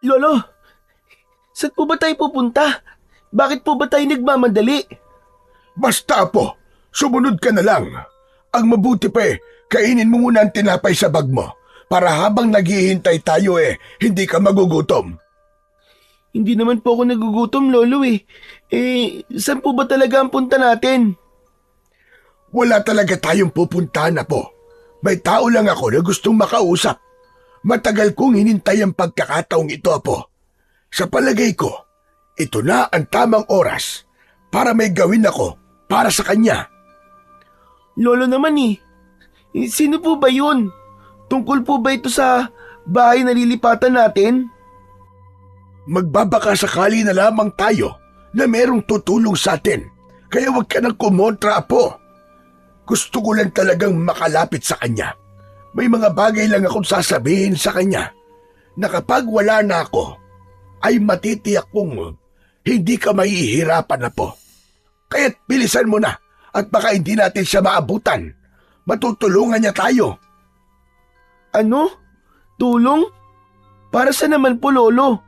Lolo, saan po ba tayo pupunta? Bakit po ba tayo nagmamadali? Basta po, sumunod ka na lang. Ang mabuti pa kainin mo muna ang tinapay sa bag mo para habang naghihintay tayo hindi ka magugutom. Hindi naman po ako nagugutom, Lolo eh. Saan po ba talaga ang punta natin? Wala talaga tayong pupuntahan na po. May tao lang ako na gustong makausap. Matagal kong hinintay ang pagkakataong ito, Apo. Sa palagay ko, ito na ang tamang oras para may gawin ako para sa kanya. Lolo naman sino po ba yun? Tungkol po ba ito sa bahay na lilipatan natin? Magbabaka sakali na lamang tayo na merong tutulong sa atin. Kaya huwag ka nang kumontra, Apo. Gusto ko lang talagang makalapit sa kanya. May mga bagay lang akong sasabihin sa kanya na kapag wala na ako, ay matitiyak kong hindi ka mahihirapan na po. Kaya't bilisan mo na at baka hindi natin siya maabutan. Matutulungan niya tayo. Ano? Tulong? Para sa naman po, Lolo?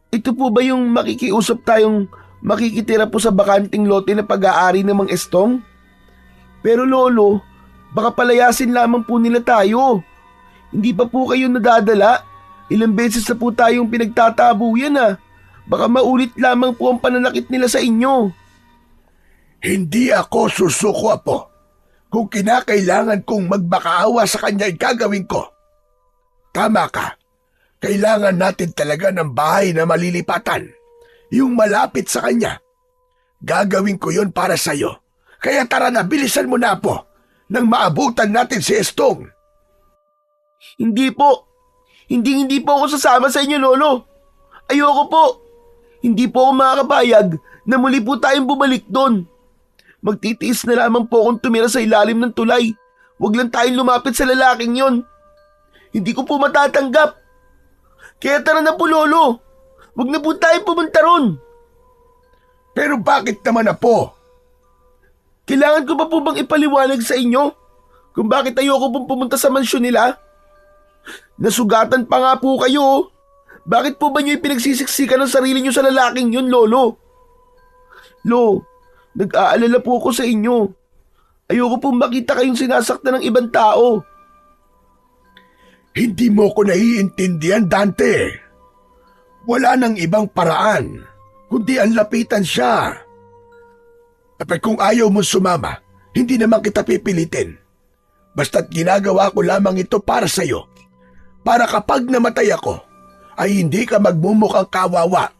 Ito po ba yung makikiusap tayong makikitira po sa bakanting lote na pag-aari ng Mang Estong? Pero Lolo, baka palayasin lamang po nila tayo. Hindi pa po kayo nadadala. Ilang beses na po tayong pinagtatabuyan. Baka maulit lamang po ang pananakit nila sa inyo. Hindi ako susuko, Apo. Kung kinakailangan kong magbakaawa sa kanya, gagawin ko. Tama ka. Kailangan natin talaga ng bahay na malilipatan. Yung malapit sa kanya. Gagawin ko yon para sa'yo. Kaya tara na, bilisan mo na, Apo, nang maabutan natin si Estong. Hindi po. Hindi po ako sasama sa inyo, Lolo. Ayoko po. Hindi po ako makakapayag na muli po tayong bumalik doon. Magtitiis na lamang po akong tumira sa ilalim ng tulay. Huwag lang tayong lumapit sa lalaking yon. Hindi ko po matatanggap. Kaya tara na po, Lolo. Huwag na po tayong pumunta ron. Pero bakit naman, Apo? Kailangan ko pa po bang ipaliwanag sa inyo kung bakit ayoko pong pumunta sa mansyon nila? Nasugatan pa nga po kayo. Bakit po ba niyo ipinagsisiksikan ng sarili niyo sa lalaking yun, Lolo? Nag-aalala po ako sa inyo. Ayoko pong makita kayong sinasaktan ng ibang tao. Hindi mo ko naiintindihan, Dante. Wala nang ibang paraan, kundi ang lapitan siya. At kung ayaw mo sumama, hindi naman kita pipilitin. Basta't ginagawa ko lamang ito para sa'yo. Para kapag namatay ako, ay hindi ka magmumukhang kawawa.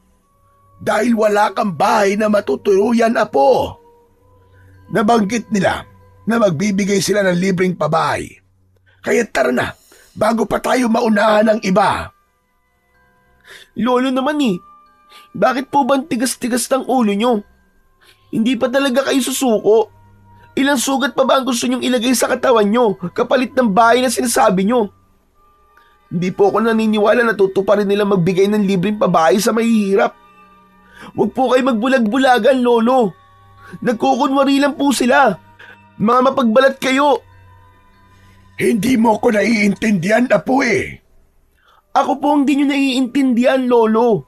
Dahil wala kang bahay na matutuluyan, Apo. Nabanggit nila na magbibigay sila ng libreng pabahay. Kaya tara na, bago pa tayo maunahan ng iba. Lolo naman bakit po ba ang tigas-tigas ng ulo nyo? Hindi pa talaga kayo susuko. Ilang sugat pa ba ang gusto nyong ilagay sa katawan nyo kapalit ng bahay na sinasabi nyo? Hindi po ako naniniwala na tutuparin nila magbigay ng libreng pabahay sa mahihirap. Huwag po kayo magbulag-bulagan, Lolo. Nagkukunwari lang po sila. Mga mapagbalat kayo. Hindi mo ko naiintindihan, Apo eh. Ako po hindi nyo naiintindihan, Lolo.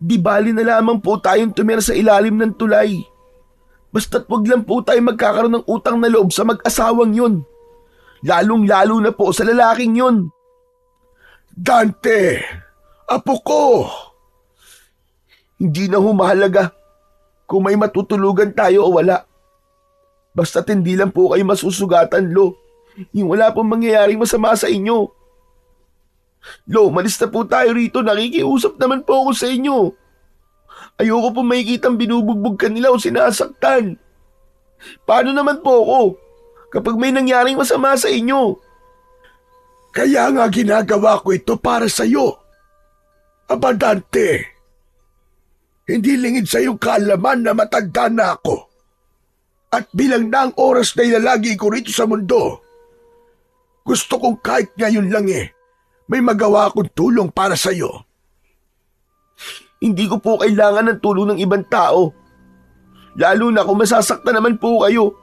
Di bali na lamang po tayong tumira sa ilalim ng tulay. Basta't wag lang po tayo magkakaroon ng utang na loob sa mag-asawang yun. Lalong-lalo na po sa lalaking yun. Dante, Apo ko. Hindi na humahalaga kung may matutulugan tayo o wala. Basta't hindi lang po kayo masusugatan, Lo. Yung wala pong mangyayaring masama sa inyo. Lo, malis na po tayo rito. Nakikiusap naman po ako sa inyo. Ayoko po makikitang binubugbog ka nila o sinasaktan. Paano naman po ako kapag may nangyaring masama sa inyo? Kaya nga ginagawa ko ito para sa'yo. Aba, Dante, hindi lingid sa iyong kaalaman na matanda na ako. At bilang na ang oras na ilalagi ko rito sa mundo, gusto kong kahit ngayon lang may magawa akong tulong para sa iyo. Hindi ko po kailangan ng tulong ng ibang tao. Lalo na kung masasaktan naman po kayo.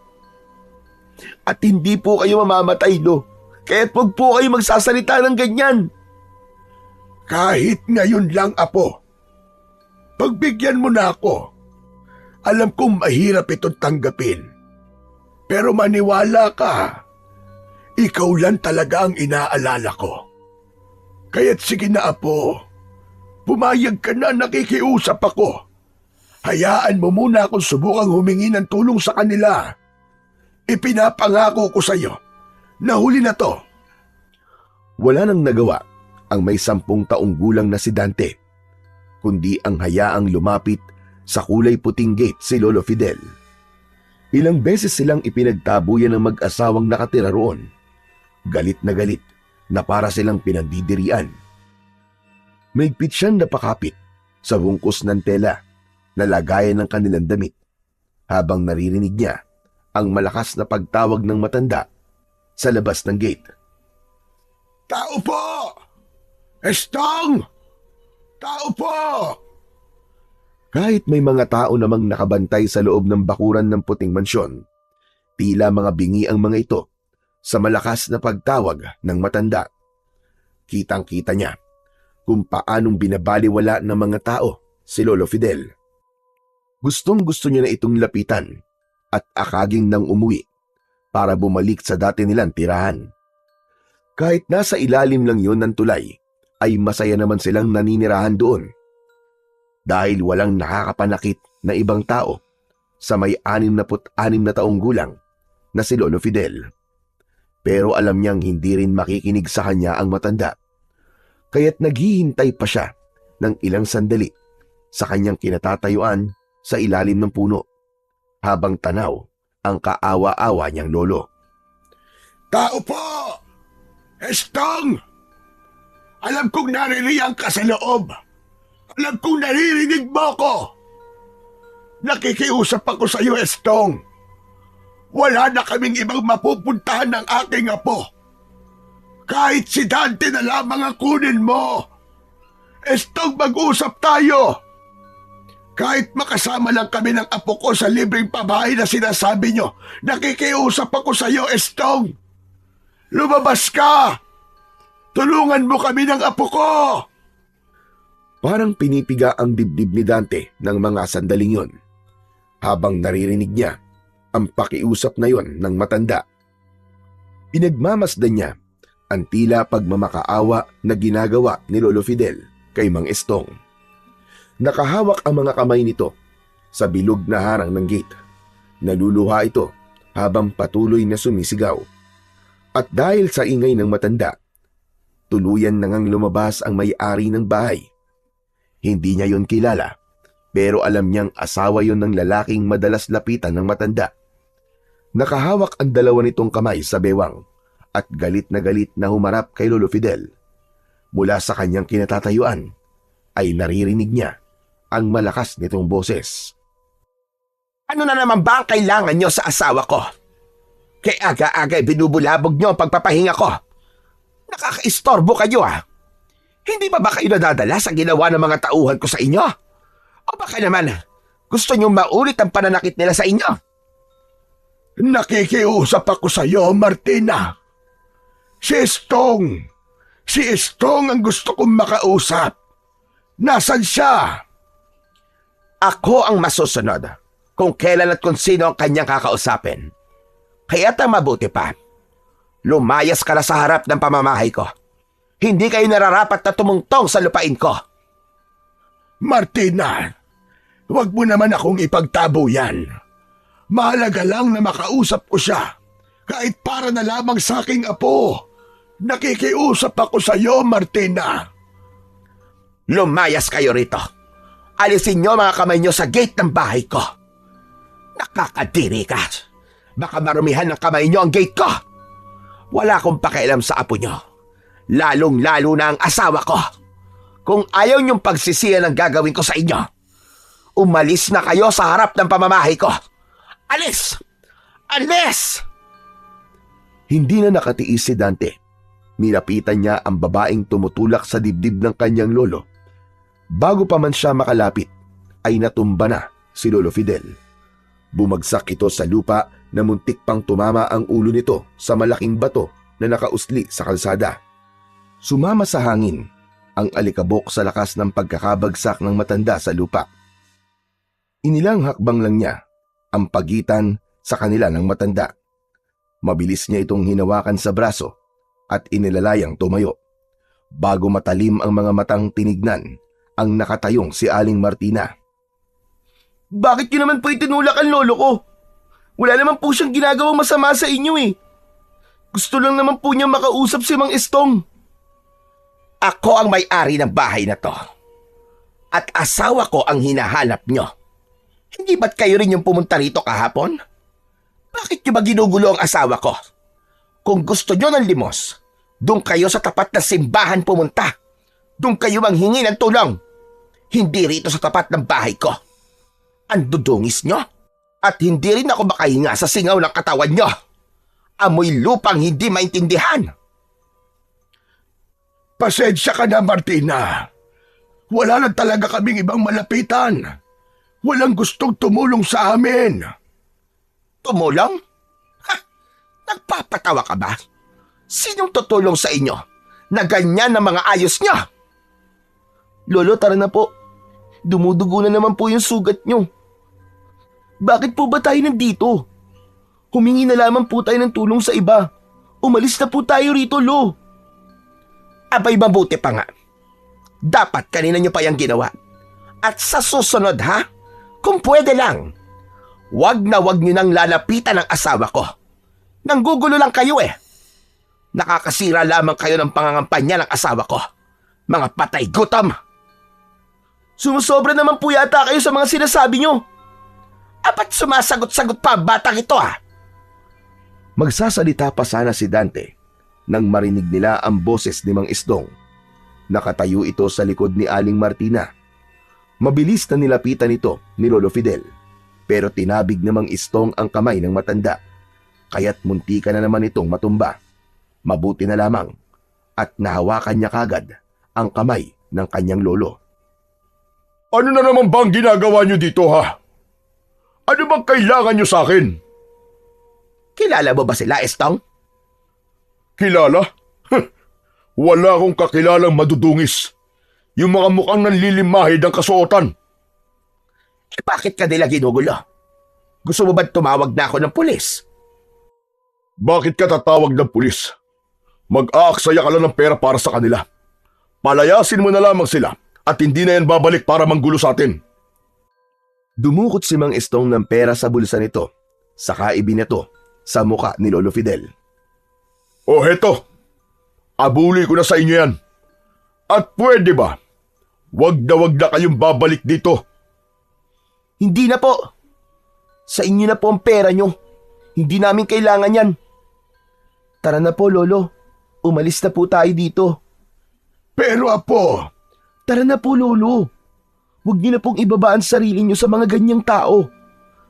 At hindi po kayo mamamatay, Lo. Kaya't wag po kayo magsasalita ng ganyan. Kahit ngayon lang, Apo. Pagbigyan mo na ako. Alam kong mahirap itong tanggapin. Pero maniwala ka. Ikaw lang talaga ang inaalala ko. Kaya't sige na, Apo. Pumayag ka na, nakikiusap ako. Hayaan mo muna akong subukang humingi ng tulong sa kanila. Ipinapangako ko sa iyo na huli na to. Wala nang nagawa ang may 10 taong gulang na si Dante, kundi ang hayaang lumapit sa kulay puting gate si Lolo Fidel. Ilang beses silang ipinagtabuyan ng mag-asawang nakatira roon. Galit na para silang pinandidirian. Mahigpit siyang napakapit sa bungkus ng tela na lagayan ng kanilang damit habang naririnig niya ang malakas na pagtawag ng matanda sa labas ng gate. Tao po! Estong! Tao po! Kahit may mga tao namang nakabantay sa loob ng bakuran ng puting mansyon, tila mga bingi ang mga ito sa malakas na pagtawag ng matanda. Kitang-kita niya kung paanong binabaliwala ng mga tao si Lolo Fidel. Gustong-gusto niya na itong lapitan at akaging nang umuwi para bumalik sa dati nilang tirahan. Kahit nasa ilalim lang yon ng tulay, ay masaya naman silang naninirahan doon. Dahil walang nakakapanakit na ibang tao sa may 66 na taong gulang na si Lolo Fidel. Pero alam niyang hindi rin makikinig sa kanya ang matanda. Kaya't naghihintay pa siya ng ilang sandali sa kanyang kinatatayuan sa ilalim ng puno habang tanaw ang kaawa-awa niyang lolo. Tao po! Estong! Alam kong naririyang ka sa loob. Alam kong naririnig mo ko. Nakikiusap ako sa iyo, Estong. Wala na kaming ibang mapupuntahan ng aking apo. Kahit si Dante na lamang ang kunin mo. Estong, mag-usap tayo. Kahit makasama lang kami ng apo ko sa libreng pabahay na sinasabi nyo, nakikiusap ako sa iyo, Estong. Lumabas ka! Tulungan mo kami ng apo ko! Parang pinipiga ang dibdib ni Dante ng mga sandaling yon habang naririnig niya ang pakiusap na yon ng matanda. Pinagmamasdan niya ang tila pagmamakaawa na ginagawa ni Lolo Fidel kay Mang Estong. Nakahawak ang mga kamay nito sa bilog na harang ng gate. Naluluha ito habang patuloy na sumisigaw. At dahil sa ingay ng matanda, tuluyan na ngang lumabas ang may-ari ng bahay. Hindi niya yon kilala, pero alam niyang asawa yon ng lalaking madalas lapitan ng matanda. Nakahawak ang dalawa nitong kamay sa bewang at galit na humarap kay Lolo Fidel. Mula sa kanyang kinatatayuan ay naririnig niya ang malakas nitong boses. Ano na naman ba ang kailangan niyo sa asawa ko? Kay aga-aga binubulabog niyo ang pagpapahinga ko. Nakakaistorbo kayo ah. Hindi ba kayo nadadala sa ginawa ng mga tauhan ko sa inyo? O baka naman, gusto niyong maulit ang pananakit nila sa inyo? Nakikiusap ako sa iyo, Martina. Si Estong ang gusto kong makausap. Nasaan siya? Ako ang masusunod kung kailan at kung sino ang kanyang kakausapin. Kaya't ang mabuti pa, lumayas ka na sa harap ng pamamahay ko. Hindi kayo nararapat na tumungtong sa lupain ko. Martina, huwag mo naman akong ipagtabo yan. Mahalaga lang na makausap ko siya. Kahit para na lamang sa aking apo. Nakikiusap ako sa iyo, Martina. Lumayas kayo rito. Alisin niyo mga kamay niyo sa gate ng bahay ko. Nakakadiri ka. Baka marumihan ng kamay niyo ang gate ko. Wala akong pakialam sa apo niyo. Lalong-lalo na ang asawa ko. Kung ayaw niyong pagsisiyan ang gagawin ko sa inyo, umalis na kayo sa harap ng pamamahay ko. Alis! Alis! Hindi na nakatiis si Dante. Nilapitan niya ang babaeng tumutulak sa dibdib ng kanyang lolo. Bago pa man siya makalapit, ay natumba na si Lolo Fidel. Bumagsak ito sa lupa na muntik pang tumama ang ulo nito sa malaking bato na nakausli sa kalsada. Sumama sa hangin ang alikabok sa lakas ng pagkakabagsak ng matanda sa lupa. Inilang hakbang lang niya ang pagitan sa kanila ng matanda. Mabilis niya itong hinawakan sa braso at inilalayang tumayo. Bago matalim ang mga matang tinignan ang nakatayong si Aling Martina. Bakit niyo naman po itinulak ang lolo ko? Wala naman po siyang ginagawang masama sa inyo eh. Gusto lang naman po niya makausap si Mang Estong. Ako ang may-ari ng bahay na to. At asawa ko ang hinahanap nyo. Hindi ba't kayo rin yung pumunta rito kahapon? Bakit nyo ba ginugulo ang asawa ko? Kung gusto nyo ng limos, doon kayo sa tapat na simbahan pumunta. Doon kayo manghingi ng tulong. Hindi rito sa tapat ng bahay ko. Ang dudungis nyo. At hindi rin ako makahinga sa singaw ng katawan nyo. Amoy lupang hindi maintindihan. Pasensya ka na, Martina. Wala na talaga kaming ibang malapitan. Walang gustong tumulong sa amin. Tumulong? Ha? Nagpapatawa ka ba? Sinong tutulong sa inyo na ganyan na mga ayos nyo? Lolo, tara na po. Dumudugo na naman po yung sugat nyo. Bakit po ba tayo nandito? Humingi na lamang po tayo ng tulong sa iba. Umalis na po tayo rito, Lo. Abay, mabuti pa nga. Dapat kanina nyo pa yung ginawa. At sa susunod ha, kung pwede lang, wag nyo nang lalapitan ang asawa ko. Nanggugulo lang kayo eh. Nakakasira lamang kayo ng pangangampanya ng asawa ko. Mga patay gutom. Sumusobra naman po yata kayo sa mga sinasabi nyo. Apat sumasagot-sagot pa ang batang ito ha? Magsasalita pa sana si Dante nang marinig nila ang boses ni Mang Estong. Nakatayo ito sa likod ni Aling Martina. Mabilis na nilapitan ito ni Lolo Fidel, pero tinabig ni Mang Estong ang kamay ng matanda, kaya't muntika na naman itong matumba. Mabuti na lamang at nahawakan niya kagad ang kamay ng kanyang lolo. Ano na naman bang ginagawa niyo dito, ha? Ano bang kailangan niyo sa akin? Kilala mo ba sila, Estong? Kilala? Wala akong kakilalang madudungis. Yung mga mukhang nanlilimahid ang kasuotan. Bakit ka nila ginugulo? Gusto mo ba tumawag na ako ng pulis? Bakit ka tatawag ng pulis? Mag-aaksaya ka lang ng pera para sa kanila. Palayasin mo na lamang sila at hindi na yan babalik para manggulo sa atin. Dumukot si Mang Estong ng pera sa bulsa nito, saka ibinato sa muka ni Lolo Fidel. O heto, abuli ko na sa inyo yan. At pwede ba, wag na kayong babalik dito. Hindi na po. Sa inyo na po ang pera nyo. Hindi namin kailangan yan. Tara na po, Lolo. Umalis na po tayo dito. Pero Apo, Tara na po, Lolo. Huwag niyo na pong ibaba ang sarili niyo sa mga ganyang tao.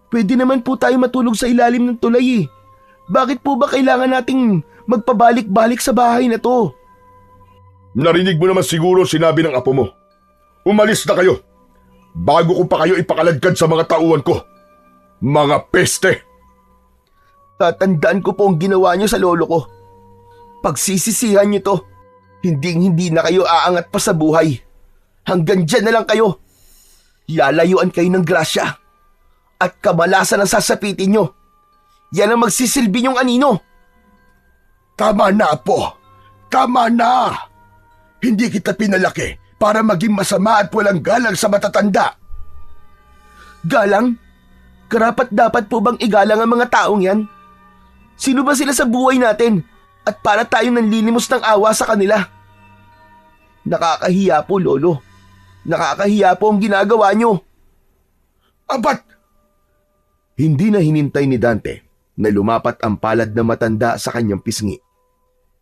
Pwede naman po tayo matulog sa ilalim ng tulay eh. Bakit po ba kailangan nating magpabalik-balik sa bahay na to? narinig mo naman siguro sinabi ng apo mo. Umalis na kayo, bago ko pa kayo ipakaladkad sa mga tauhan ko. Mga peste! Tatandaan ko po ang ginawa niyo sa lolo ko. Pagsisisihan niyo to, hindi na kayo aangat pa sa buhay. Hanggang dyan na lang kayo. Lalayuan kayo ng grasya. At kamalasan ang sasapitin niyo. Yan ang magsisilbi niyong anino. Tama na, Apo. Tama na. Hindi kita pinalaki para maging masama at walang galang sa matatanda. Galang? Karapat-dapat po bang igalang ang mga taong yan? Sino ba sila sa buhay natin? At para tayong nanlilimos ng awa sa kanila? Nakakahiya po, Lolo. Nakakahiya po ang ginagawa nyo. Abat! Hindi na hinintay ni Dante na lumapat ang palad na matanda sa kanyang pisngi.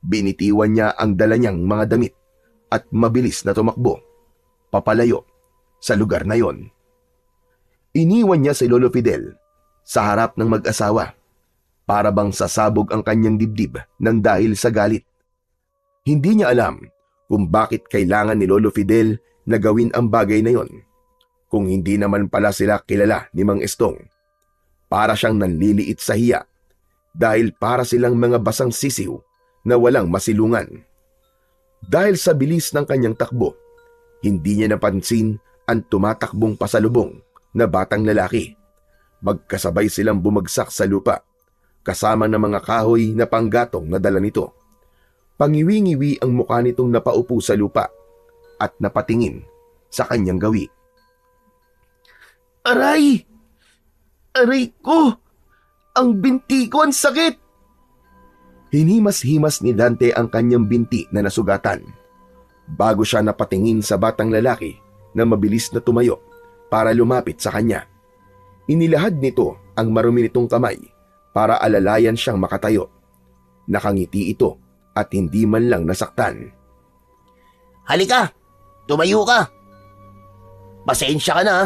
Binitiwan niya ang dala niyang mga damit at mabilis na tumakbo, papalayo sa lugar na yon. Iniwan niya si Lolo Fidel sa harap ng mag-asawa para bang sasabog ang kanyang dibdib ng dahil sa galit. Hindi niya alam kung bakit kailangan ni Lolo Fidel na gawin ang bagay na yon, kung hindi naman pala sila kilala ni Mang Estong. Para siyang nanliliit sa hiya dahil para silang mga basang sisiw na walang masilungan. Dahil sa bilis ng kanyang takbo, hindi niya napansin ang tumatakbong pasalubong na batang lalaki. Magkasabay silang bumagsak sa lupa, kasama ng mga kahoy na panggatong na dala nito. Pangiwi-ngiwi ang mukha nitong napaupo sa lupa at napatingin sa kanyang gawi. Aray! Aray ko! Ang binti ko, ang sakit! Hinimas-himas ni Dante ang kanyang binti na nasugatan bago siya napatingin sa batang lalaki na mabilis na tumayo para lumapit sa kanya. Inilahad nito ang marumi nitong kamay para alalayan siyang makatayo. Nakangiti ito at hindi man lang nasaktan. Halika! Tumayo ka! Pasensya ka na ha.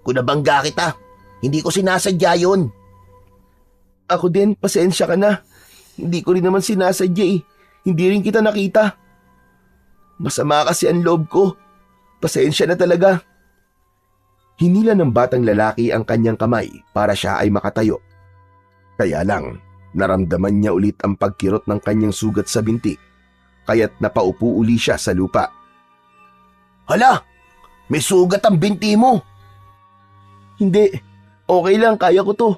Kung nabangga kita, hindi ko sinasadya yun. Ako din, pasensya ka na. Hindi ko rin naman sinasadya eh. Hindi rin kita nakita. Masama kasi ang loob ko. Pasensya na talaga. Hinila ng batang lalaki ang kanyang kamay para siya ay makatayo. Kaya lang, naramdaman niya ulit ang pagkirot ng kanyang sugat sa binti, kaya't napaupo uli siya sa lupa. Hala! May sugat ang binti mo! Hindi. Okay lang, kaya ko to.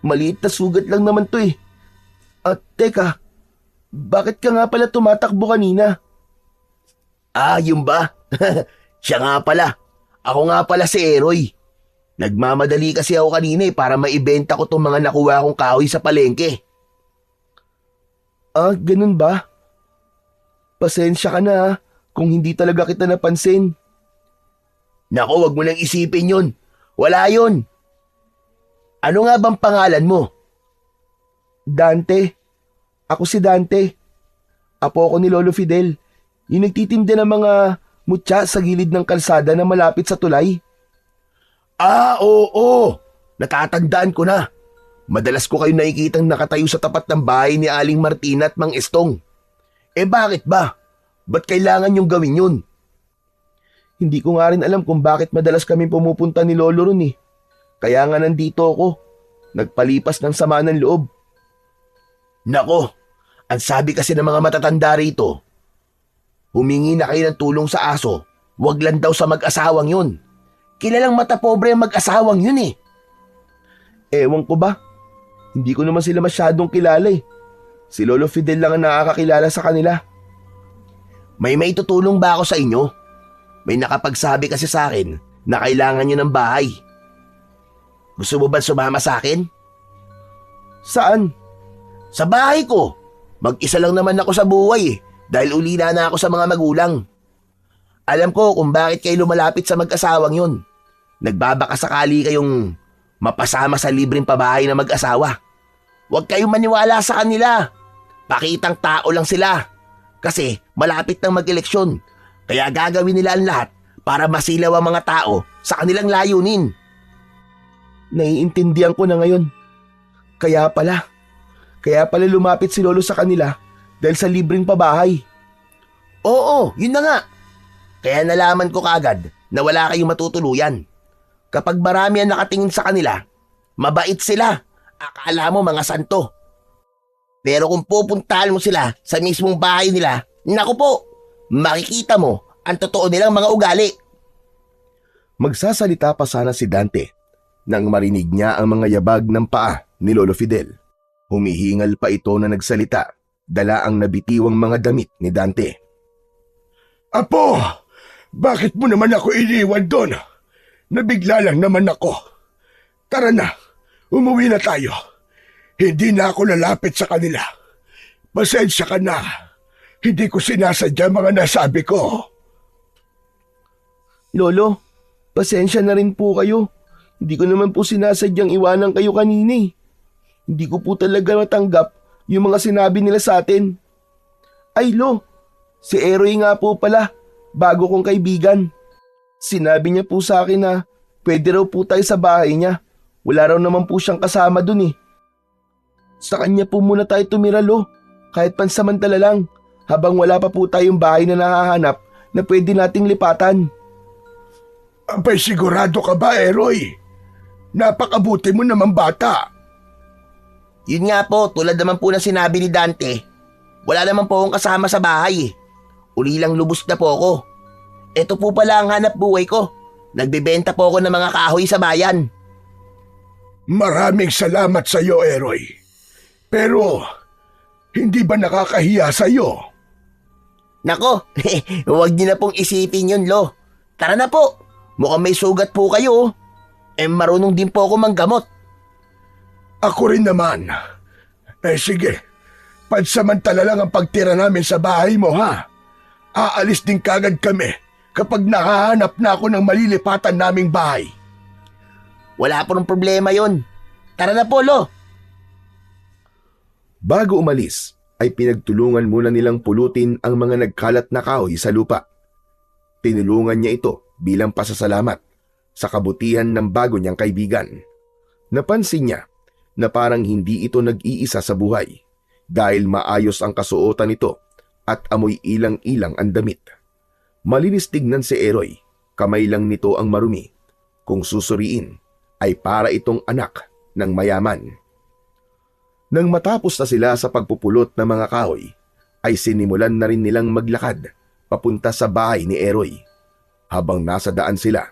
Maliit na sugat lang naman to eh. At teka, bakit ka nga pala tumatakbo kanina? Ah, yun ba? Siya nga pala. Ako nga pala si Eroy. Nagmamadali kasi ako kanina para maibenta ko tong mga nakuha kong kahoy sa palengke. Ah, ganun ba? Pasensya ka na kung hindi talaga kita napansin. Nako, wag mo nang isipin yun. Wala yun. Ano nga bang pangalan mo? Dante. Ako si Dante. Apo ako ni Lolo Fidel. Yung nagtitinda ng mga mutya sa gilid ng kalsada na malapit sa tulay. Ah, oo. Natatandaan ko na. Madalas ko kayo nakikitang nakatayo sa tapat ng bahay ni Aling Martina at Mang Estong. Eh bakit ba? Ba't kailangan yung gawin yun? Hindi ko nga rin alam kung bakit madalas kami pumupunta ni Lolo ron eh. Kaya nga nandito ako. Nagpalipas ng sama ng loob. Nako, ang sabi kasi ng mga matatanda rito, humingi na kayo ng tulong sa aso, wag lang daw sa mag-asawang yun. Kilalang matapobre ang mag-asawang yun eh. Ewan ko ba? Hindi ko naman sila masyadong kilala eh. Si Lolo Fidel lang ang nakakakilala sa kanila. May maitutulong ba ako sa inyo? May nakapagsabi kasi sa akin na kailangan nyo ng bahay. Gusto mo ba sumama sa akin? Saan? Sa bahay ko. Mag-isa lang naman ako sa buhay dahil ulila na ako sa mga magulang. Alam ko kung bakit kayo lumalapit sa mag-asawang yun. Nagbabaka sakali kayong mapasama sa libreng pabahay na mag-asawa. Huwag kayong maniwala sa kanila. Pakitang tao lang sila. Kasi malapit nang mag-eleksyon. Kaya gagawin nila ang lahat para masilaw ang mga tao sa kanilang layunin. Naiintindihan ko na ngayon. Kaya pala lumapit si Lolo sa kanila dahil sa libreng pabahay. Oo, yun na nga. Kaya nalaman ko kagad na wala kayong matutuluyan. Kapag marami ang nakatingin sa kanila, mabait sila. Akala mo mga santo. Pero kung pupuntahan mo sila sa mismong bahay nila, naku po, makikita mo ang totoo nilang mga ugali. Magsasalita pa sana si Dante nang marinig niya ang mga yabag ng paa ni Lolo Fidel. Humihingal pa ito na nagsalita, dala ang nabitiwang mga damit ni Dante. Apo, bakit mo naman ako iniwan doon? Nabigla lang naman ako. Tara na, umuwi na tayo. Hindi na ako lalapit sa kanila. Pasensya ka na. Hindi ko sinasadya mga nasabi ko. Lolo, pasensya na rin po kayo. Hindi ko naman po sinasadyang iwanan kayo kanina eh. Hindi ko po talaga matanggap yung mga sinabi nila sa atin. Ay Lo, si Eroy nga po pala, bago kong kaibigan. Sinabi niya po sa akin na pwede raw po tayo sa bahay niya. Wala raw naman po siyang kasama dun eh. Sa kanya po muna tayo tumira Lo, kahit pansamantala lang, habang wala pa po tayong bahay na nahahanap na pwede nating lipatan. Abay sigurado ka ba, Eroy? Napakabuti mo naman bata. Yun nga po, tulad naman po na sinabi ni Dante, wala naman po akong kasama sa bahay. Ulilang lubos na po ako. Ito po pala ang hanap buhay ko. Nagbebenta po ako ng mga kahoy sa bayan. Maraming salamat sa iyo, Eroy. Pero, hindi ba nakakahiya sa iyo? Nako, huwag niyo na pong isipin yun, Lo. Tara na po. Mukhang may sugat po kayo. Marunong din po ako manggamot. Ako rin naman. Sige, pansamantala lang ang pagtira namin sa bahay mo, ha? Aalis din kagad kami kapag nakahanap na ako ng malilipatan naming bahay. Wala pong problema yon. Tara na po, Lo. Bago umalis, ay pinagtulungan muna nilang pulutin ang mga nagkalat na kahoy sa lupa. Tinulungan niya ito bilang pasasalamat sa kabutihan ng bago niyang kaibigan. Napansin niya na parang hindi ito nag-iisa sa buhay dahil maayos ang kasuotan nito at amoy ilang-ilang ang damit. Malinis tignan si Eroy, kamay lang nito ang marumi. Kung susuriin, ay para itong anak ng mayaman. Nang matapos na sila sa pagpupulot ng mga kahoy, ay sinimulan na rin nilang maglakad papunta sa bahay ni Eroy. Habang nasa daan sila,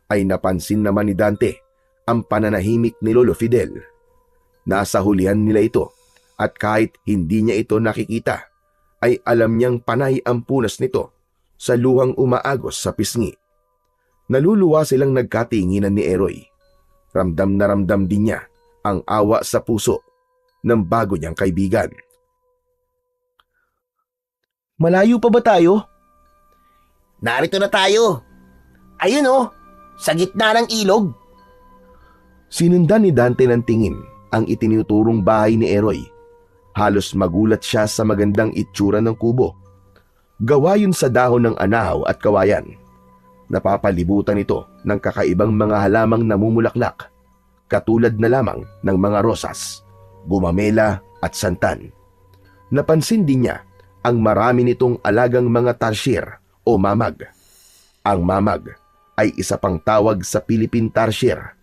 ay napansin naman ni Dante ang pananahimik ni Lolo Fidel. Nasa hulihan nila ito at kahit hindi niya ito nakikita, ay alam niyang panay ang punas nito sa luhang umaagos sa pisngi. Naluluwa silang nagkatinginan ni Eroy. Ramdam na ramdam din niya ang awa sa puso ng bago niyang kaibigan. Malayo pa ba tayo? Narito na tayo. Ayun oh, sa gitna ng ilog. Sinundan ni Dante ng tingin ang itiniturong bahay ni Eroy. Halos magulat siya sa magandang itsura ng kubo. Gawa yun sa dahon ng anahaw at kawayan. Napapalibutan ito ng kakaibang mga halamang namumulaklak, katulad na lamang ng mga rosas, gumamela at santan. Napansin din niya ang marami nitong alagang mga tarsier o mamag. Ang mamag ay isa pang tawag sa Philippine tarsier,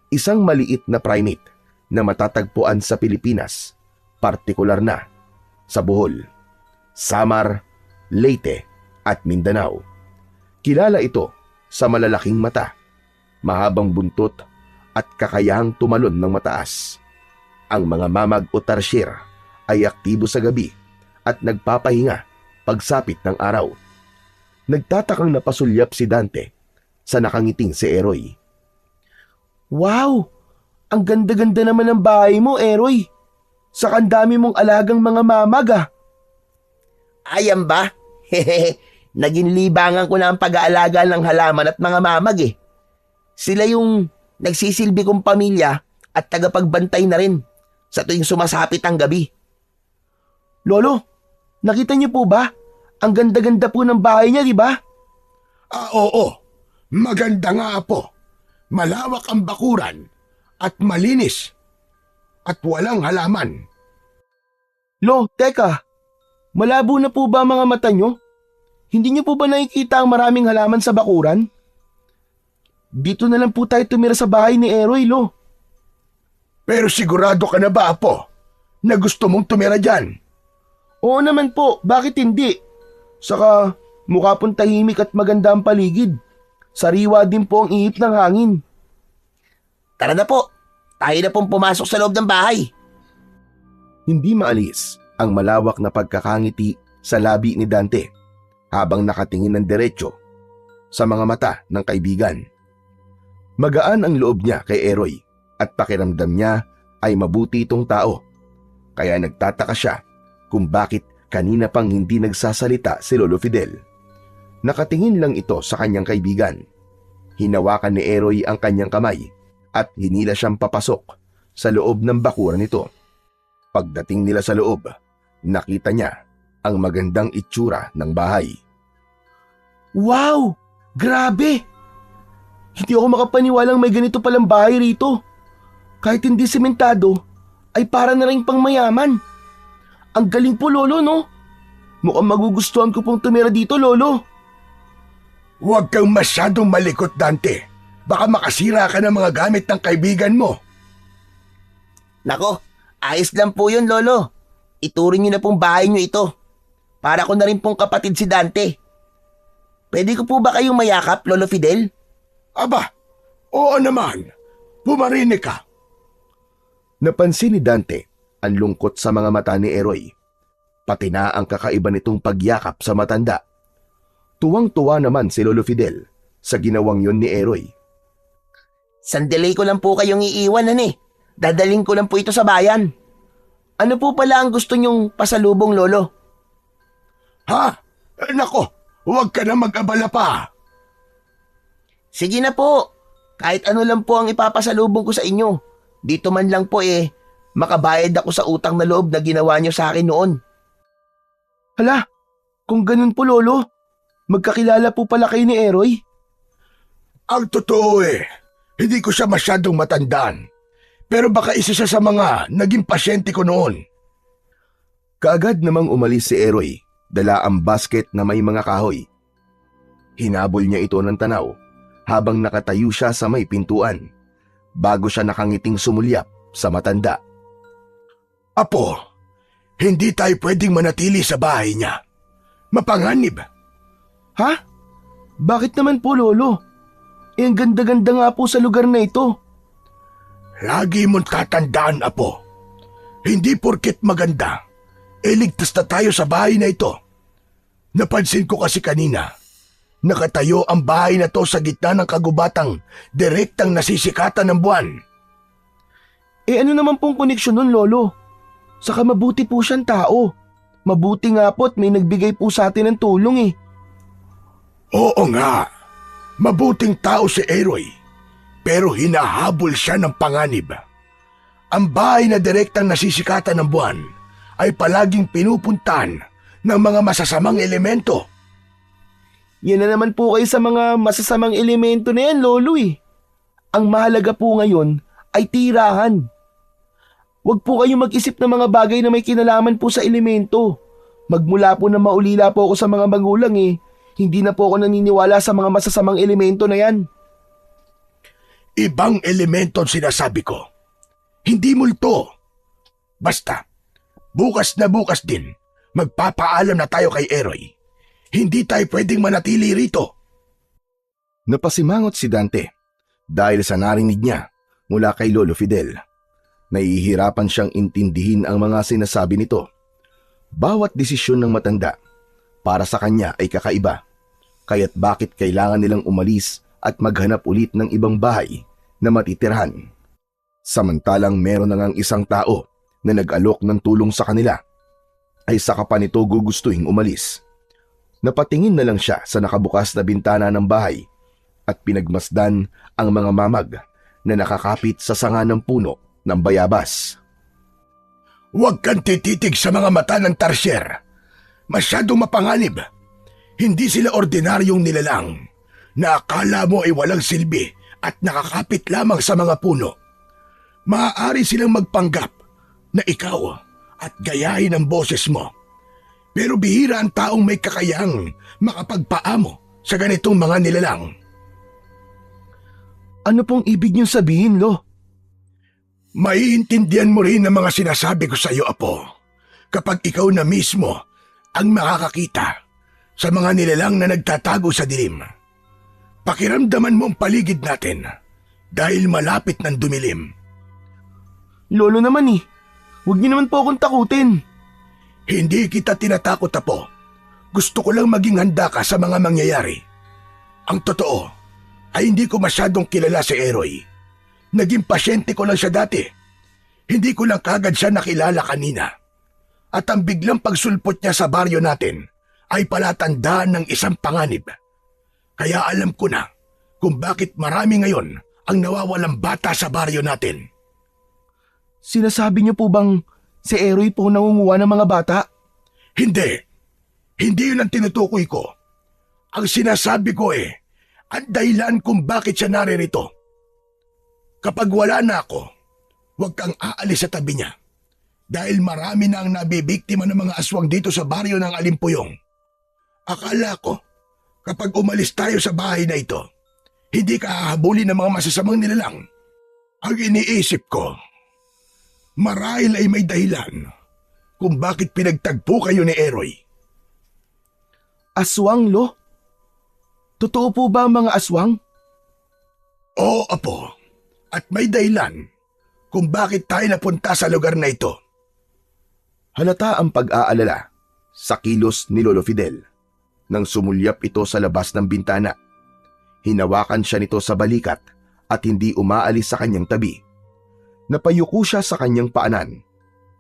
isang maliit na primate na matatagpuan sa Pilipinas, partikular na sa Bohol, Samar, Leyte at Mindanao. Kilala ito sa malalaking mata, mahabang buntot at kakayahang tumalon ng mataas. Ang mga mamag o tarsier ay aktibo sa gabi at nagpapahinga pagsapit ng araw. Nagtatakang napasulyap si Dante sa nakangiting si Eroy. Wow! Ang ganda-ganda naman ng bahay mo, Eroy. Saka ang dami mong alagang mga mamag ah. Ayan ba? Naging libangan ko na ang pag-aalaga ng halaman at mga mamag eh. Sila yung nagsisilbi kong pamilya at tagapagbantay na rin sa tuwing sumasapit ang gabi. Lolo, nakita niyo po ba? Ang ganda-ganda po ng bahay niya, di ba? Oo. Maganda nga po. Malawak ang bakuran at malinis at walang halaman. Lo, teka. Malabo na po ba ang mga mata niyo? Hindi niyo po ba nakikita ang maraming halaman sa bakuran? Dito na lang po tayo tumira sa bahay ni Eroy, Lo. Pero sigurado ka na ba, Apo, na gusto mong tumira dyan? Oo naman po, bakit hindi? Saka mukha pong tahimik at maganda ang paligid. Sariwa din po ang ihip ng hangin. Tara na po, tayo na pong pumasok sa loob ng bahay. Hindi maalis ang malawak na pagkakangiti sa labi ni Dante habang nakatingin ng diretsyo sa mga mata ng kaibigan. Magaan ang loob niya kay Eroy at pakiramdam niya ay mabuti itong tao. Kaya nagtataka siya kung bakit kanina pang hindi nagsasalita si Lolo Fidel. Nakatingin lang ito sa kanyang kaibigan. Hinawakan ni Eroy ang kanyang kamay at hinila siyang papasok sa loob ng bakuran nito. Pagdating nila sa loob, nakita niya ang magandang itsura ng bahay. Wow! Grabe! Hindi ako makapaniwalang may ganito palang bahay rito. Kahit hindi sementado, ay para na rin pang mayaman. Ang galing po, Lolo, no? Mukhang magugustuhan ko pong tumira dito, Lolo. Huwag kang masyadong malikot, Dante. Baka makasira ka ng mga gamit ng kaibigan mo. Nako, ayos lang po yun, Lolo. Ituring niyo na pong bahay niyo ito. Para ko na rin pong kapatid si Dante. Pwede ko po ba kayong mayakap, Lolo Fidel? Aba, oo naman. Pumarinig ka. Napansin ni Dante ang lungkot sa mga mata ni Eroy, pati na ang kakaiba nitong pagyakap sa matanda. Tuwang-tuwa naman si Lolo Fidel sa ginawang yon ni Eroy. Sandali ko lang po kayong iiwan, Dadaling ko lang po ito sa bayan. Ano po pala ang gusto nyong pasalubong, Lolo? Ha? Nako, huwag ka na mag-abala pa. Sige na po. Kahit ano lang po ang ipapasalubong ko sa inyo. Dito man lang po makabayad ako sa utang na loob na ginawa niyo sa akin noon. Hala, kung ganun po, Lolo, magkakilala po pala kayo ni Eroy? Ang totoo hindi ko siya masyadong matandaan. Pero baka isa siya sa mga naging pasyente ko noon. Kaagad namang umalis si Eroy, dala ang basket na may mga kahoy. Hinabol niya ito ng tanaw habang nakatayo siya sa may pintuan, bago siya nakangiting sumulyap sa matanda. Apo, hindi tayo pwedeng manatili sa bahay niya. Mapanganib. Ha? Bakit naman po, Lolo? Ang ganda-ganda nga po sa lugar na ito. Lagi mong tatandaan, Apo. Hindi porket maganda, ligtas na tayo sa bahay na ito. Napansin ko kasi kanina, nakatayo ang bahay na to sa gitna ng kagubatang direktang nasisikatan ng buwan. Ano naman pong koneksyon nun, Lolo? Saka mabuti po siyang tao. Mabuti nga po't may nagbigay po sa atin ng tulong Oo nga, mabuting tao si Eroy, pero hinahabol siya ng panganib. Ang bahay na direktang nasisikatan ng buwan ay palaging pinupuntahan ng mga masasamang elemento. Yan na naman po kayo sa mga masasamang elemento na yan, Lolo Ang mahalaga po ngayon ay tirahan. Huwag po kayong mag-isip ng mga bagay na may kinalaman po sa elemento. Magmula po na maulila po ako sa mga magulang hindi na po ako naniniwala sa mga masasamang elemento na yan. Ibang elemento ang sinasabi ko. Hindi multo. Basta, bukas na bukas din, magpapaalam na tayo kay Eroy. Hindi tayo pwedeng manatili rito. Napasimangot si Dante dahil sa narinig niya mula kay Lolo Fidel. Nahihirapan siyang intindihin ang mga sinasabi nito. Bawat desisyon ng matanda para sa kanya ay kakaiba. Kaya't bakit kailangan nilang umalis at maghanap ulit ng ibang bahay na matitirhan. Samantalang meron na ngang isang tao na nag-alok ng tulong sa kanila, ay saka pa nito gugustuhing umalis. Napatingin na lang siya sa nakabukas na bintana ng bahay at pinagmasdan ang mga mamag na nakakapit sa sanga ng puno ng bayabas. Huwag kang tititig sa mga mata ng tarsier. Masyadong mapanganib. Hindi sila ordinaryong nilalang na akala mo ay walang silbi at nakakapit lamang sa mga puno. Maaari silang magpanggap na ikaw at gayahin ang boses mo. Pero bihira ang taong may kakayahang makapagpaamo sa ganitong mga nilalang. Ano pong ibig niyong sabihin, Lo? Maiintindihan mo rin ang mga sinasabi ko sa iyo, Apo, kapag ikaw na mismo ang makakakita sa mga nilalang na nagtatago sa dilim. Pakiramdaman mo ang paligid natin dahil malapit ng dumilim. Lolo naman huwag niyo naman po akong takutin. Hindi kita tinatakot, Apo. Gusto ko lang maging handa ka sa mga mangyayari. Ang totoo ay hindi ko masyadong kilala si Eroy. Naging pasyente ko lang siya dati. Hindi ko lang kagad siya nakilala kanina. At ang biglang pagsulpot niya sa baryo natin ay palatandaan ng isang panganib. Kaya alam ko na kung bakit marami ngayon ang nawawalang bata sa baryo natin. Sinasabi niyo po bang si Eroy po nangunguha ng mga bata? Hindi. Hindi yun ang tinutukoy ko. Ang sinasabi ko ang dahilan kung bakit siya naririto. Kapag wala na ako, huwag kang aalis sa tabi niya. Dahil marami na ang nabibiktima ng mga aswang dito sa baryo ng Alimpuyong. Akala ko, kapag umalis tayo sa bahay na ito, hindi ka hahabulin ng mga masasamang nilalang. Ang iniisip ko, marahil ay may dahilan kung bakit pinagtagpo kayo ni Eroy. Aswang, Lo? Totoo po ba ang mga aswang? Oo, Apo. At may dahilan kung bakit tayo napunta sa lugar na ito. Halata ang pag-aalala sa kilos ni Lolo Fidel nang sumulyap ito sa labas ng bintana. Hinawakan siya nito sa balikat at hindi umaalis sa kanyang tabi. Napayuko siya sa kanyang paanan.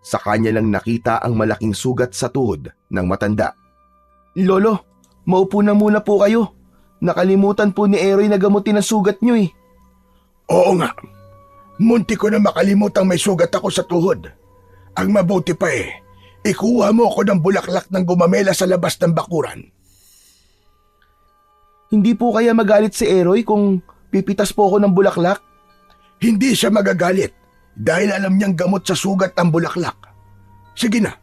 Sa kanya lang nakita ang malaking sugat sa tuhod ng matanda. Lolo, maupo na muna po kayo. Nakalimutan po ni Eroy na gamutin ang sugat niyo eh. Oo nga. Munti ko na makalimutang may sugat ako sa tuhod. Ang mabuti pa ikuha mo ako ng bulaklak ng gumamela sa labas ng bakuran. Hindi po kaya magalit si Eroy kung pipitas po ako ng bulaklak? Hindi siya magagalit dahil alam niyang gamot sa sugat ang bulaklak. Sige na,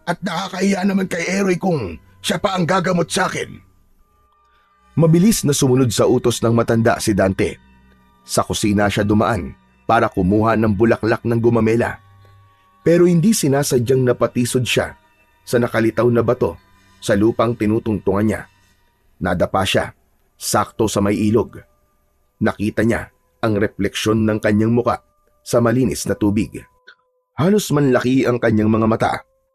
at nakakahiya naman kay Eroy kung siya pa ang gagamot sa akin. Mabilis na sumunod sa utos ng matanda si Dante. Sa kusina siya dumaan para kumuha ng bulaklak ng gumamela. Pero hindi sinasadyang napatisod siya sa nakalitaw na bato sa lupang tinutungtungan niya. Nadapa siya, sakto sa may ilog. Nakita niya ang refleksyon ng kanyang muka sa malinis na tubig. Halos manlaki ang kanyang mga mata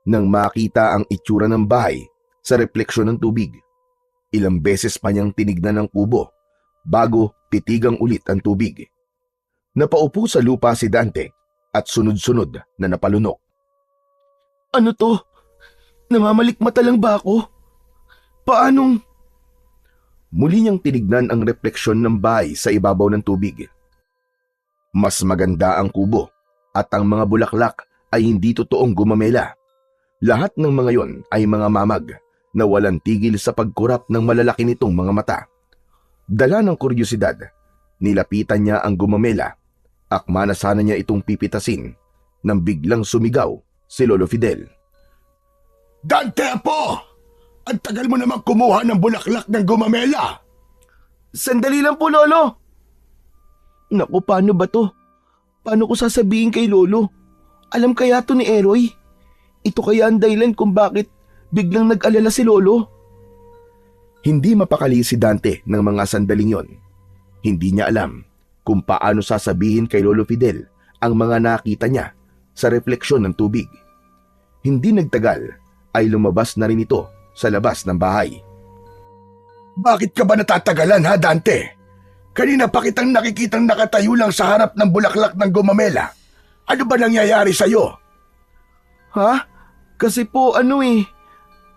nang makita ang itsura ng bahay sa refleksyon ng tubig. Ilang beses pa niyang tinignan ang kubo bago titigang ulit ang tubig. Napaupo sa lupa si Dante at sunod-sunod na napalunok. Ano to? Namamalikmata lang ba ako? Paanong... Muli niyang tinignan ang refleksyon ng bahay sa ibabaw ng tubig. Mas maganda ang kubo at ang mga bulaklak ay hindi totoong gumamela. Lahat ng mga yon ay mga mamag na walang tigil sa pagkurap ng malalaki nitong mga mata. Dala ng kuryosidad, nilapitan niya ang gumamela. Akma na sana niya itong pipitasin nang biglang sumigaw si Lolo Fidel. Dante, Apo! Ang tagal mo naman kumuha ng bulaklak ng gumamela. Sandali lang po, Lolo. Naku, paano ba to? Paano ko sasabihin kay Lolo? Alam kaya to ni Eroy? Ito kaya ang dahilan kung bakit biglang nag-alala si Lolo? Hindi mapakali si Dante ng mga sandaling yon. Hindi niya alam kung paano sasabihin kay Lolo Fidel ang mga nakita niya sa refleksyon ng tubig. Hindi nagtagal ay lumabas na rin ito sa labas ng bahay. Bakit ka ba natatagalan, ha, Dante? Kanina pa kitang nakikitang nakatayo lang sa harap ng bulaklak ng gumamela. Ano ba nangyayari sa'yo? Ha? Kasi po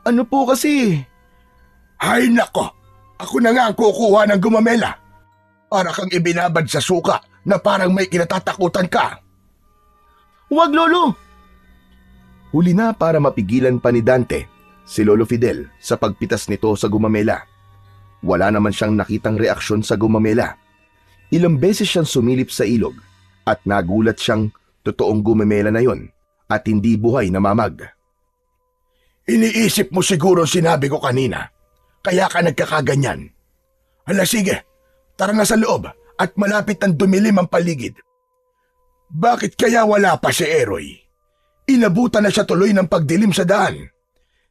ano po kasi? Ay nako, ako na nga ang kukuha ng gumamela. Para kang ibinabad sa suka na parang may kinatatakutan ka. Huwag, Lolo! Huli na para mapigilan pa ni Dante si Lolo Fidel sa pagpitas nito sa gumamela. Wala naman siyang nakitang reaksyon sa gumamela. Ilang beses siyang sumilip sa ilog at nagulat siyang totoong gumamela na yon at hindi buhay na mamag. Iniisip mo siguro sinabi ko kanina, kaya ka nagkakaganyan. Hala sige, tara na sa loob at malapit ang dumilim ang paligid. Bakit kaya wala pa si Eroy? Inabutan na siya tuloy ng pagdilim sa daan.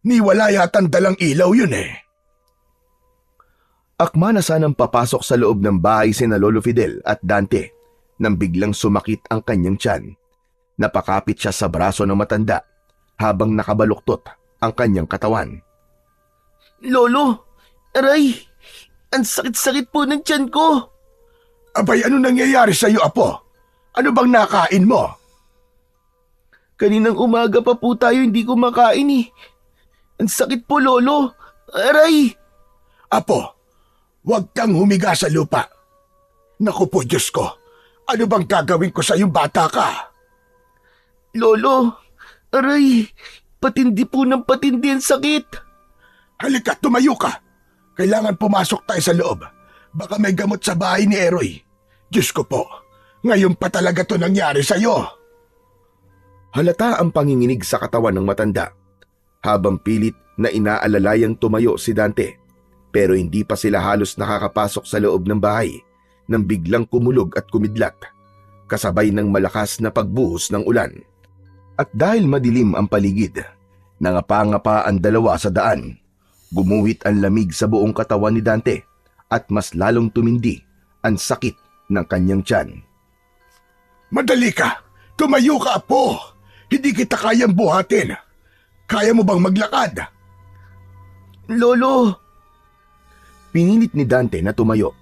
Ni wala yatang dalang ilaw yun eh. Akma na sanang papasok sa loob ng bahay sina Lolo Fidel at Dante nang biglang sumakit ang kanyang tiyan. Napakapit siya sa braso ng matanda habang nakabaluktot ang kanyang katawan. Lolo! Aray! Ang sakit-sakit po ng tiyan ko! Abay, ano nangyayari sa iyo, Apo? Ano bang nakain mo? Kaninang umaga pa po tayo hindi kumakain eh. Ang sakit po, Lolo! Aray! Apo, huwag kang humiga sa lupa. Naku po, Diyos ko. Ano bang gagawin ko sa iyong bata ka? Lolo! Aray! Patindi po ng patindi ang sakit! Halika, tumayo ka. Kailangan pumasok tayo sa loob. Baka may gamot sa bahay ni Eroy. Diyos ko po, ngayon pa talaga to nangyari sa'yo. Halata ang panginginig sa katawan ng matanda. Habang pilit na inaalalay tumayo si Dante. Pero hindi pa sila halos nakakapasok sa loob ng bahay nang biglang kumulog at kumidlat. Kasabay ng malakas na pagbuhos ng ulan. At dahil madilim ang paligid, nangapa-ngapa ang dalawa sa daan. Gumuhit ang lamig sa buong katawan ni Dante at mas lalong tumindi ang sakit ng kanyang tiyan. Madali ka! Tumayo ka, Apo! Hindi kita kayang buhatin. Kaya mo bang maglakad? Lolo! Pinilit ni Dante na tumayo,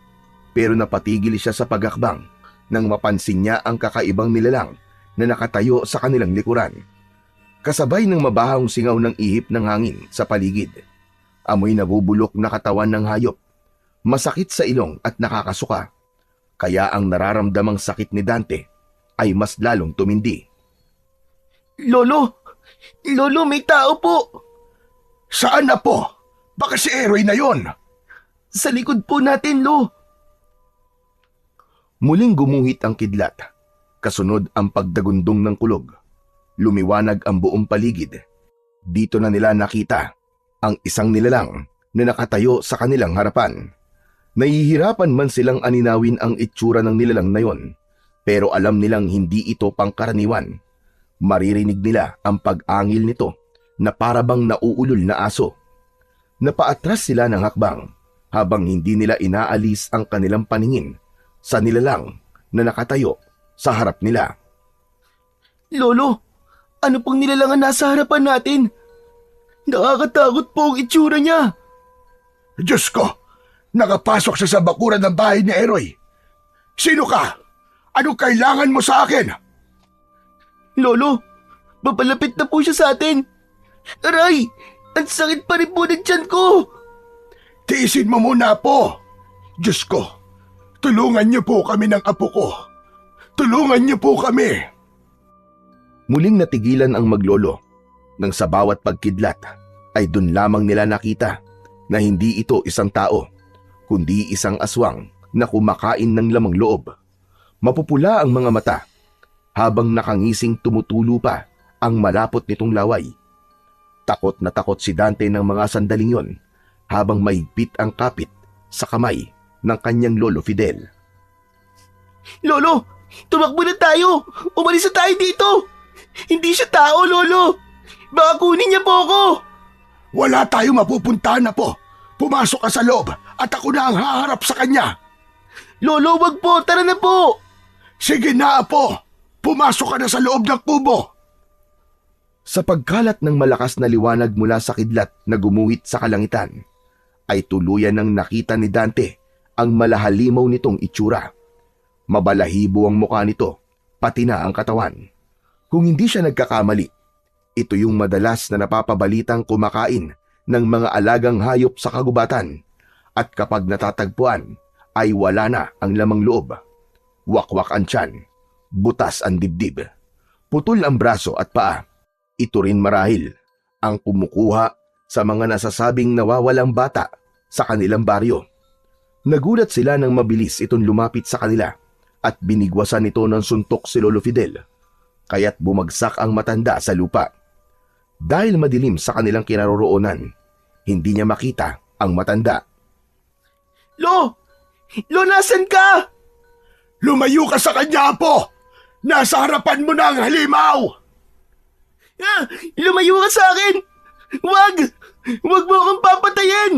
pero napatigil siya sa pagakbang nang mapansin niya ang kakaibang nilalang na nakatayo sa kanilang likuran. Kasabay ng mabahong singaw ng ihip ng hangin sa paligid. Amoy nabubulok na katawan ng hayop. Masakit sa ilong at nakakasuka. Kaya ang nararamdamang sakit ni Dante ay mas lalong tumindi. Lolo! Lolo, may tao po! Saan na po? Baka si Eroy na yon. Sa likod po natin, Lo! Muling gumuhit ang kidlat. Kasunod ang pagdagundong ng kulog. Lumiwanag ang buong paligid. Dito na nila nakita ang isang nilalang na nakatayo sa kanilang harapan. Nahihirapan man silang aninawin ang itsura ng nilalang na yon, pero alam nilang hindi ito pangkaraniwan. Maririnig nila ang pag-angil nito na parabang nauulol na aso. Napaatras sila ng hakbang habang hindi nila inaalis ang kanilang paningin sa nilalang na nakatayo sa harap nila. Lolo, ano pong nilalangan nasa harapan natin? Nakakatakot po ang itsura niya. Diyos ko! Nakapasok siya sa bakuran ng bahay ni Eroy. Sino ka? Anong kailangan mo sa akin? Lolo, papalapit na po siya sa atin. Aray! Ang sakit pa rin po ng tiyan ko! Tiisin mo muna, po. Diyos ko, tulungan niyo po kami ng apo ko. Tulungan niyo po kami. Muling natigilan ang maglolo nang sa bawat pagkidlat ay dun lamang nila nakita na hindi ito isang tao, kundi isang aswang na kumakain ng lamang loob. Mapupula ang mga mata habang nakangising tumutulo pa ang malapot nitong laway. Takot na takot si Dante ng mga sandaling yon habang mahigpit ang kapit sa kamay ng kanyang lolo Fidel. Lolo, tumakbo na tayo! Umalis na tayo dito! Hindi siya tao, Lolo! Baka kunin niya po ako! Wala tayong mapupuntahan na, po. Pumasok ka sa loob at ako na ang haharap sa kanya. Lolo, wag po! Tara na po! Sige na, Apo. Pumasok ka na sa loob ng kubo. Sa pagkalat ng malakas na liwanag mula sa kidlat na gumuhit sa kalangitan, ay tuluyan ng nakita ni Dante ang malahalimaw nitong itsura. Mabalahibo ang mukha nito, pati na ang katawan. Kung hindi siya nagkakamali, ito yung madalas na napapabalitang kumakain ng mga alagang hayop sa kagubatan at kapag natatagpuan ay wala na ang lamang loob. Wakwak ang tiyan, butas ang dibdib, putol ang braso at paa. Ito rin marahil ang kumukuha sa mga nasasabing nawawalang bata sa kanilang baryo. Nagulat sila nang mabilis itong lumapit sa kanila at binigwasan nito ng suntok si Lolo Fidel, kaya't bumagsak ang matanda sa lupa. Dahil madilim sa kanilang kinaroroonan, hindi niya makita ang matanda. Lo! Lo, nasan ka? Lumayo ka sa kanya, Apo! Nasa harapan mo na ang halimaw! Ah, lumayo ka sa akin! Wag! Wag mo akong papatayin!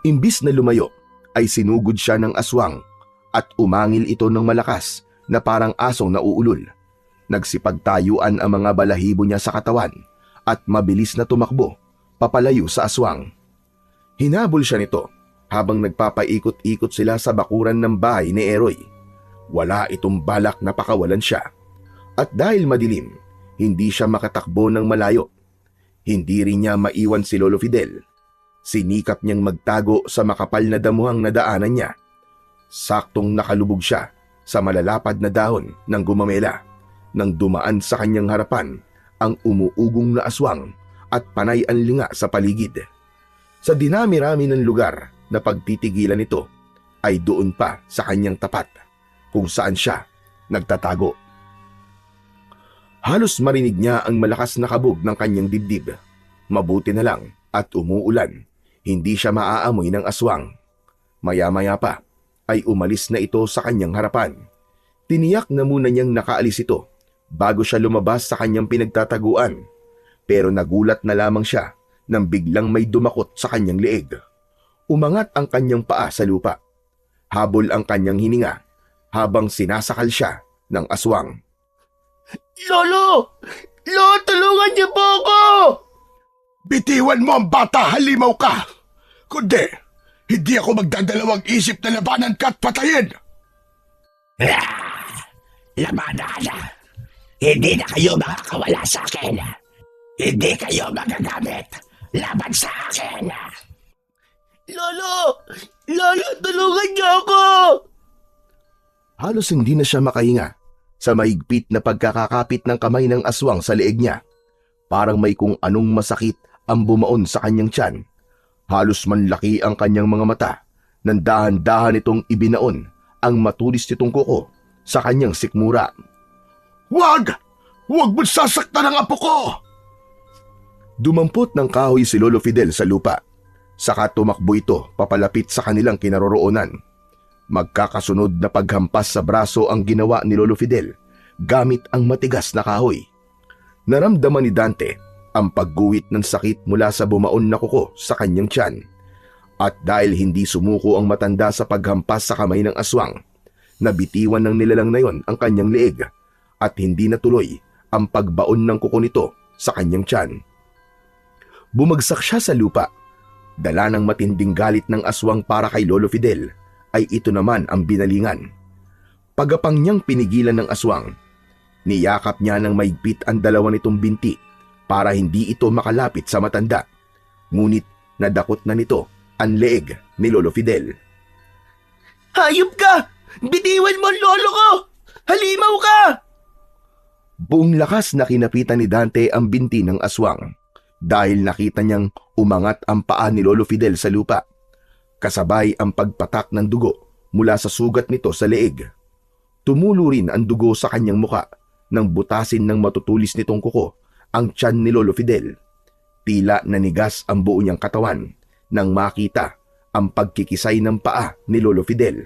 Imbis na lumayo, ay sinugod siya ng aswang at umangil ito ng malakas na parang asong nauulol. Nagsipagtayuan ang mga balahibo niya sa katawan at mabilis na tumakbo papalayo sa aswang. Hinabol siya nito habang nagpapaikot-ikot sila sa bakuran ng bahay ni Eroy. Wala itong balak na pakawalan siya. At dahil madilim, hindi siya makatakbo ng malayo. Hindi rin niya maiwan si Lolo Fidel. Sinikap niyang magtago sa makapal na damuhang nadaanan niya. Saktong nakalubog siya sa malalapad na dahon ng gumamela nang dumaan sa kanyang harapan ang umuugong na aswang at panay ang linga sa paligid. Sa dinami-rami ng lugar na pagtitigilan nito ay doon pa sa kanyang tapat kung saan siya nagtatago. Halos marinig niya ang malakas na kabog ng kanyang dibdib. Mabuti na lang at umuulan, hindi siya maaamoy ng aswang. Maya-maya pa ay umalis na ito sa kanyang harapan. Tiniyak na muna niyang nakaalis ito bago siya lumabas sa kanyang pinagtataguan. Pero nagulat na lamang siya nang biglang may dumakot sa kanyang leeg. Umangat ang kanyang paa sa lupa. Habol ang kanyang hininga habang sinasakal siya ng aswang. Lolo! Lolo, tulungan niyo po ako! Bitiwan mo ang bata, halimaw ka! Kundi, hindi ako magdadalawang isip na labanan ka at patayin! Labanan! Hindi na kayo makakawala sa akin. Hindi kayo magagamit laban sa akin. Lolo! Lolo, tulungan niyo ako! Halos hindi na siya makahinga sa mahigpit na pagkakakapit ng kamay ng aswang sa leeg niya. Parang may kung anong masakit ang bumaon sa kanyang tiyan. Halos manlaki ang kanyang mga mata nang dahan-dahan itong ibinaon ang matulis nitong kuko sa kanyang sikmura. Wag! Wag mo sasaktan ang apo ko! Dumampot ng kahoy si Lolo Fidel sa lupa. Saka tumakbo ito papalapit sa kanilang kinaroroonan. Magkakasunod na paghampas sa braso ang ginawa ni Lolo Fidel gamit ang matigas na kahoy. Naramdaman ni Dante ang pagguhit ng sakit mula sa bumaon na kuko sa kanyang tiyan. At dahil hindi sumuko ang matanda sa paghampas sa kamay ng aswang, nabitiwan ng nilalang na yon ang kanyang leeg at hindi natuloy ang pagbaon ng kuko nito sa kanyang tiyan. Bumagsak siya sa lupa. Dala ng matinding galit ng aswang para kay Lolo Fidel ay ito naman ang binalingan. Pagapang niyang pinigilan ng aswang, niyakap niya ng maigpit ang dalawa nitong binti para hindi ito makalapit sa matanda. Ngunit nadakot na nito ang leeg ni Lolo Fidel. Hayop ka! Bitiwan mo ang lolo ko! Halimaw ka! Buong lakas na kinapitan ni Dante ang binti ng aswang dahil nakita niyang umangat ang paa ni Lolo Fidel sa lupa. Kasabay ang pagpatak ng dugo mula sa sugat nito sa leeg. Tumulo rin ang dugo sa kanyang muka nang butasin ng matutulis nitong kuko ang tiyan ni Lolo Fidel. Tila nanigas ang buo niyang katawan nang makita ang pagkikisay ng paa ni Lolo Fidel.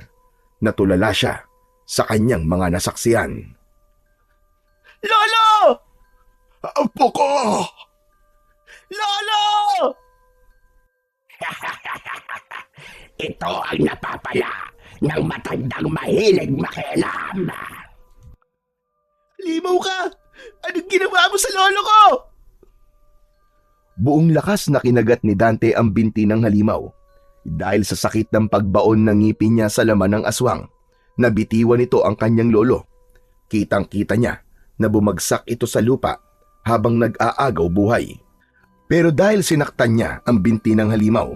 Natulala siya sa kanyang mga nasaksiyan. Lolo! Apo ko! Lolo! Ito ang napapala ng matandang mahilig makialam. Halimaw ka! Anong ginawa mo sa lolo ko? Buong lakas na kinagat ni Dante ang binti ng halimaw. Dahil sa sakit ng pagbaon ng ngipin niya sa laman ng aswang, nabitiwan ito ang kanyang lolo. Kitang-kita niya na bumagsak ito sa lupa habang nag-aagaw buhay. Pero dahil sinaktan niya ang binti ng halimaw,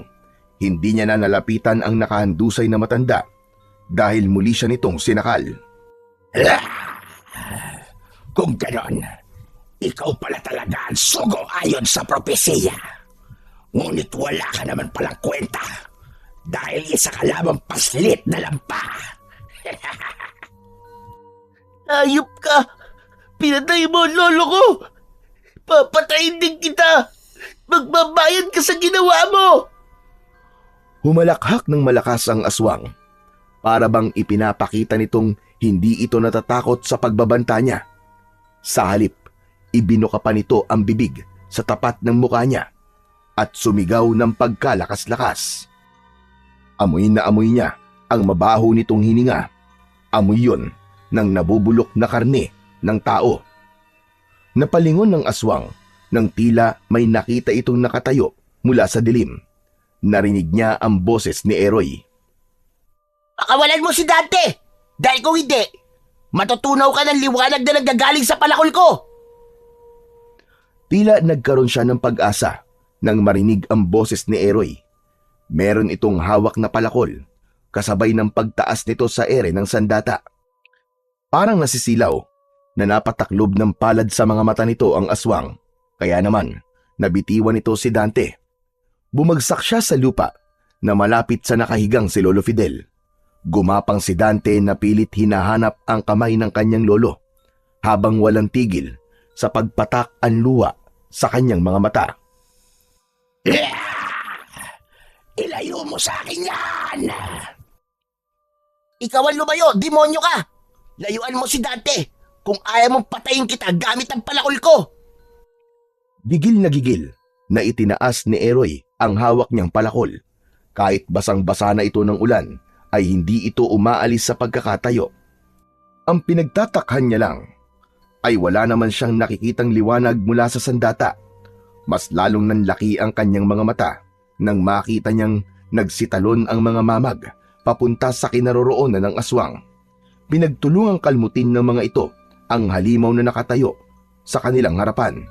hindi niya na nalapitan ang nakahandusay na matanda dahil muli siya nitong sinakal. Kung ganon, ikaw pala talaga ang sugo ayon sa propesiya. Ngunit wala ka naman palang kwenta dahil isa ka lamang paslit na lampa. Hayop ka! Pinatay mo ang lolo ko! Papatayin din kita! Magbabayad ka sa ginawa mo! Humalakhak ng malakas ang aswang. Para bang ipinapakita nitong hindi ito natatakot sa pagbabanta niya. Sa halip, ibinuka pa nito ang bibig sa tapat ng mukha niya at sumigaw ng pagkalakas-lakas. Amoy na amoy niya ang mabaho nitong hininga. Amoy yon ng nabubulok na karne ng tao. Napalingon ng aswang nang tila may nakita itong nakatayo mula sa dilim. Narinig niya ang boses ni Eroy. Pakawalan mo si Dante! Dahil kung hindi, matutunaw ka ng liwanag na naggagaling sa palakol ko! Tila nagkaroon siya ng pag-asa nang marinig ang boses ni Eroy. Meron itong hawak na palakol, kasabay ng pagtaas nito sa ere ng sandata. Parang nasisilaw na napataklob ng palad sa mga mata nito ang aswang, kaya naman nabitiwan nito si Dante. Bumagsak siya sa lupa na malapit sa nakahigang si Lolo Fidel. Gumapang si Dante na pilit hinahanap ang kamay ng kanyang lolo habang walang tigil sa pagpatak ang luha sa kanyang mga mata. Ilayo mo sa akin yan! Ikaw ang lumayo, demonyo ka! Layuan mo si Dante kung ayaw mong patayin kita gamit ang palakol ko! Gigil na itinaas ni Eroy ang hawak niyang palakol. Kahit basang-basa na ito ng ulan, ay hindi ito umaalis sa pagkakatayo. Ang pinagtatakhan niya lang ay wala naman siyang nakikitang liwanag mula sa sandata. Mas lalong nanlaki ang kanyang mga mata nang makita niyang nagsitalon ang mga mamag papunta sa kinaroroonan ng aswang. Pinagtulungang kalmutin ng mga ito ang halimaw na nakatayo sa kanilang harapan.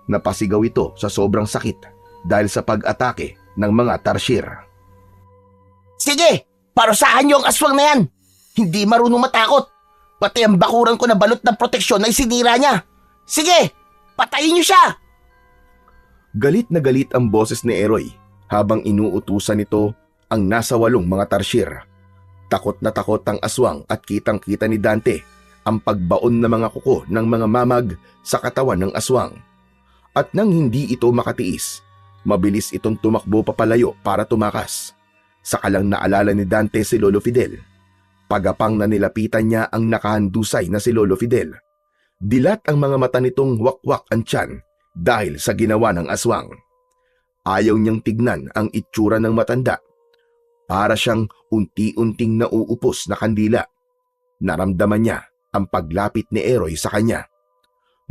Napasigaw ito sa sobrang sakit dahil sa pag-atake ng mga tarsier. Sige, parusahan niyo ang aswang na yan. Hindi marunong matakot. Pati ang bakuran ko na balot ng proteksyon ay sinira niya. Sige, patayin niyo siya! Galit na galit ang boses ni Eroy habang inuutusan nito ang nasa 8 mga tarsier. Takot na takot ang aswang at kitang-kita ni Dante ang pagbaon ng mga kuko ng mga mamag sa katawan ng aswang. At nang hindi ito makatiis, mabilis itong tumakbo papalayo para tumakas. Saka lang naalala ni Dante si Lolo Fidel. Pagapang na nilapitan niya ang nakahandusay na si Lolo Fidel. Dilat ang mga mata nitong wakwak ang tiyan dahil sa ginawa ng aswang. Ayaw niyang tignan ang itsura ng matanda. Para siyang unti-unting nauupos na kandila. Naramdaman niya ang paglapit ni Eroy sa kanya.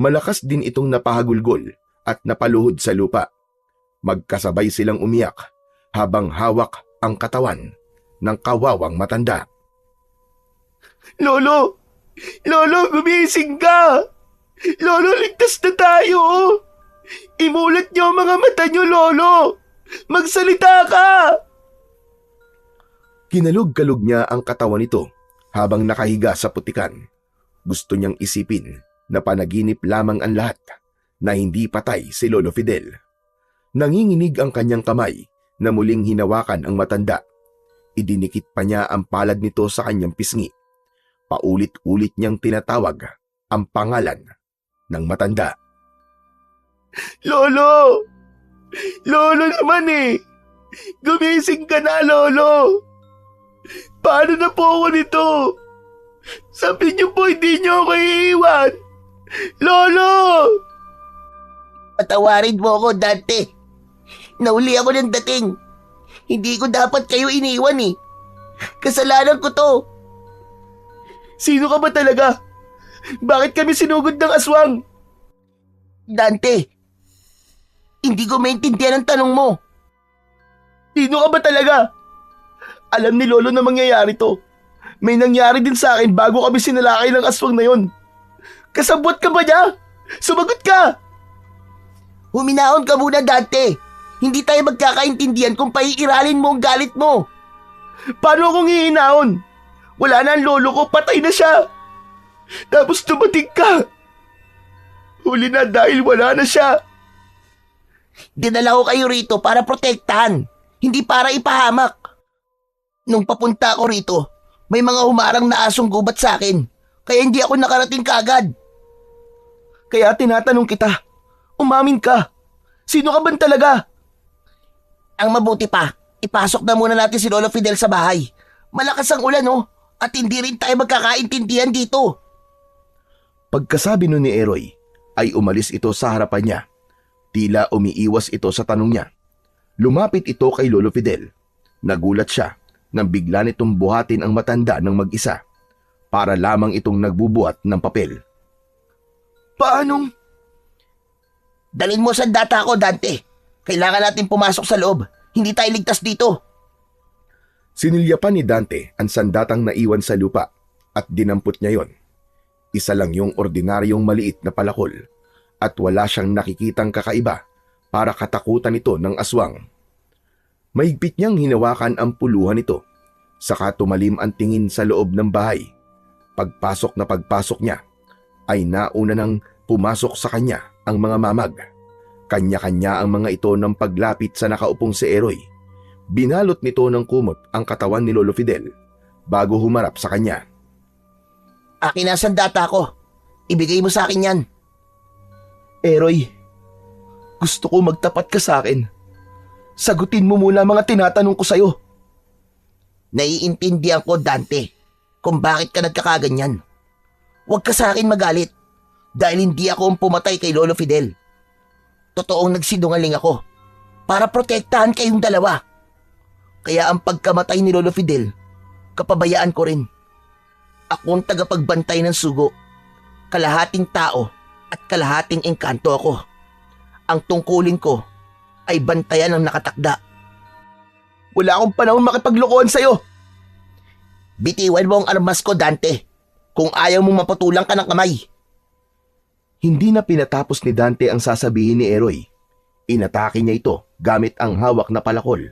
Malakas din itong napahagulgol at napaluhod sa lupa. Magkasabay silang umiyak habang hawak ang katawan ng kawawang matanda. Lolo! Lolo, gumising ka! Lolo, ligtas na tayo! Imulat niyo ang mga mata niyo, Lolo! Magsalita ka! Kinalog-kalog niya ang katawan nito habang nakahiga sa putikan. Gusto niyang isipin na panaginip lamang ang lahat, na hindi patay si Lolo Fidel. Nanginginig ang kanyang kamay na muling hinawakan ang matanda. Idinikit pa niya ang palad nito sa kanyang pisngi. Paulit-ulit niyang tinatawag ang pangalan ng matanda. Lolo! Lolo naman eh! Gumising ka na, Lolo! Paano na po ako nito? Sabi niyo po hindi niyo ako iiwan! Lolo! Patawarin mo ako, Dante. Nauli ako ng dating. Hindi ko dapat kayo iniwan eh. Kasalanan ko to. Sino ka ba talaga? Bakit kami sinugod ng aswang? Dante, hindi ko maintindihan ang tanong mo. Sino ka ba talaga? Alam ni Lolo na mangyayari to. May nangyari din sa akin bago kami sinalakay ng aswang na yon. Kasabwat ka ba niya? Sumagot ka! Huminahon ka muna, Dante. Hindi tayo magkakaintindihan kung paiiralin mo ang galit mo. Paano akong hihinahon? Wala na ang lolo ko, patay na siya. Tapos dumating ka. Huli na dahil wala na siya. Dinala ko kayo rito para protektahan, hindi para ipahamak. Nung papunta ako rito, may mga humarang na asong gubat sa akin, kaya hindi ako nakarating kaagad. Kaya tinatanong kita, umamin ka. Sino ka ba talaga? Ang mabuti pa, ipasok na muna natin si Lolo Fidel sa bahay. Malakas ang ulan at hindi rin tayo magkakaintindihan dito. Pagkasabi nun ni Eroy, ay umalis ito sa harapan niya. Tila umiiwas ito sa tanong niya. Lumapit ito kay Lolo Fidel. Nagulat siya nang bigla nitong buhatin ang matanda ng mag-isa. Para lamang itong nagbubuhat ng papel. Paanong? Dalhin mo sa data ko, Dante. Kailangan natin pumasok sa loob. Hindi tayo ligtas dito. Sinilyapan ni Dante ang sandatang naiwan sa lupa at dinampot niya yon. Isa lang yung ordinaryong maliit na palakol at wala siyang nakikitang kakaiba para katakutan ito ng aswang. Mahigpit niyang hinawakan ang puluhan nito, saka tumalim ang tingin sa loob ng bahay. Pagpasok niya, ay nauna nang pumasok sa kanya ang mga mamag. Kanya-kanya ang mga ito ng paglapit sa nakaupong si Eroy. Binalot nito ng kumot ang katawan ni Lolo Fidel bago humarap sa kanya. Akin na ang sandata ko. Ibigay mo sa akin yan. Eroy, gusto ko magtapat ka sa akin. Sagutin mo muna mga tinatanong ko sa'yo. Naiintindihan ko, Dante, kung bakit ka nagkakaganyan. Huwag ka sa akin magalit dahil hindi ako ang pumatay kay Lolo Fidel. Totoong nagsinungaling ako para protektahan kayong dalawa. Kaya ang pagkamatay ni Lolo Fidel, kapabayaan ko rin. Ako ang tagapagbantay ng sugo. Kalahating tao at kalahating engkanto ako. Ang tungkulin ko ay bantayan ang nakatakda. Wala akong panahon makipaglokohan sa'yo. Bitiwan mo ang armas ko, Dante, kung ayaw mong mapatulang ka ng kamay. Hindi na pinatapos ni Dante ang sasabihin ni Eroy. Inatake niya ito gamit ang hawak na palakol.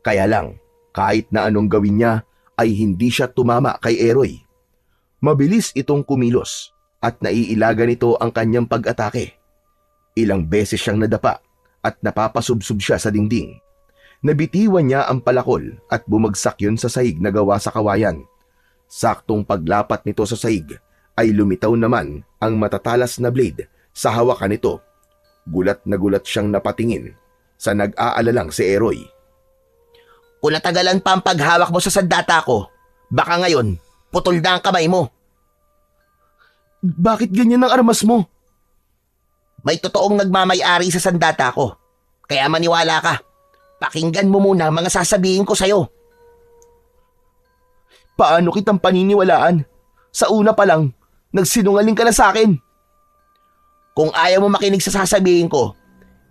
Kaya lang, kahit na anong gawin niya, ay hindi siya tumama kay Eroy. Mabilis itong kumilos at naiilaga nito ang kanyang pag-atake. Ilang beses siyang nadapa at napapasubsob siya sa dingding. Nabitiwan niya ang palakol at bumagsak yun sa sahig na gawa sa kawayan. Saktong paglapat nito sa sahig ay lumitaw naman ang matatalas na blade sa hawakan nito. Gulat na gulat siyang napatingin sa nag-aalalang si Eroy. Kung natagalan pa ang paghawak mo sa sandata ko, baka ngayon, putol na ang kamay mo. Bakit ganyan ang armas mo? May totoong nagmamay-ari sa sandata ko. Kaya maniwala ka. Pakinggan mo muna ang mga sasabihin ko sa'yo. Paano kitang paniniwalaan? Sa una pa lang, nagsinungaling ka na sa akin. Kung ayaw mo makinig sa sasabihin ko,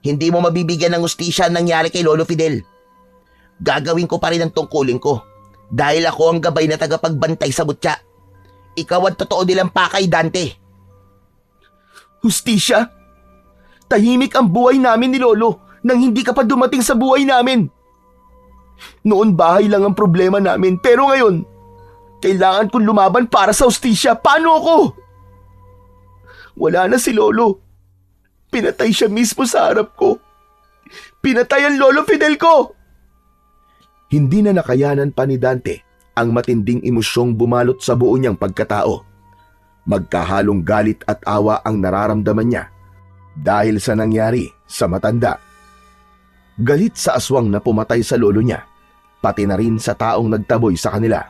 hindi mo mabibigyan ng hustisya ang nangyari kay Lolo Fidel. Gagawin ko pa rin ang tungkulin ko dahil ako ang gabay na tagapagbantay sa butya. Ikaw ang totoo nilang pakay, Dante. Hustisya? Tahimik ang buhay namin ni Lolo nang hindi ka pa dumating sa buhay namin. Noon bahay lang ang problema namin pero ngayon, kailangan kong lumaban para sa hustisya. Paano ako? Wala na si Lolo. Pinatay siya mismo sa harap ko. Pinatay ang Lolo Fidel ko! Hindi na nakayanan pa ni Dante ang matinding emosyong bumalot sa buo niyang pagkatao. Magkahalong galit at awa ang nararamdaman niya dahil sa nangyari sa matanda. Galit sa aswang na pumatay sa lolo niya, pati na rin sa taong nagtaboy sa kanila,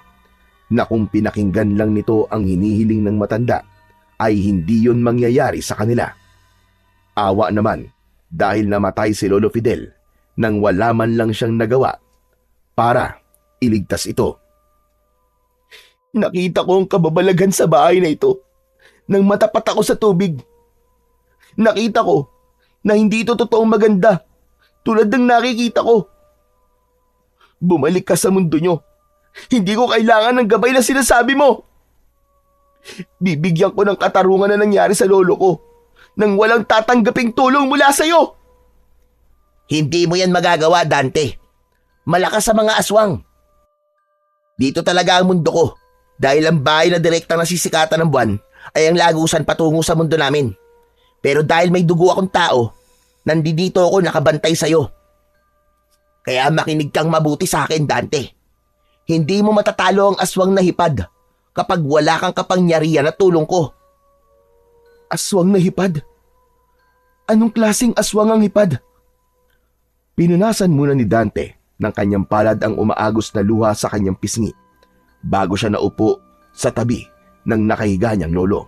na kung pinakinggan lang nito ang hinihiling ng matanda, ay hindi yun mangyayari sa kanila. Awa naman dahil namatay si Lolo Fidel nang wala man lang siyang nagawa para iligtas ito. Nakita ko ang kababalaghan sa bahay na ito nang matapat ako sa tubig. Nakita ko na hindi ito totoong maganda tulad ng nakikita ko. Bumalik ka sa mundo nyo. Hindi ko kailangan ng gabay na sinasabi mo. Bibigyan ko ng katarungan na nangyari sa lolo ko nang walang tatanggaping tulong mula sa'yo. Hindi mo yan magagawa, Dante. Malakas sa mga aswang. Dito talaga ang mundo ko dahil ang bahay na direktang nasisikatan ng buwan ay ang lagusan patungo sa mundo namin. Pero dahil may dugo akong tao, nandito ako nakabantay sa'yo. Kaya makinig kang mabuti sa akin, Dante. Hindi mo matatalo ang aswang na hipad kapag wala kang kapangyarihan na tulong ko. Aswang na hipad? Anong klaseng aswang ang hipad? Pinunasan muna ni Dante ng kanyang palad ang umaagos na luha sa kanyang pisngi bago siya naupo sa tabi ng nakahiga niyang lolo.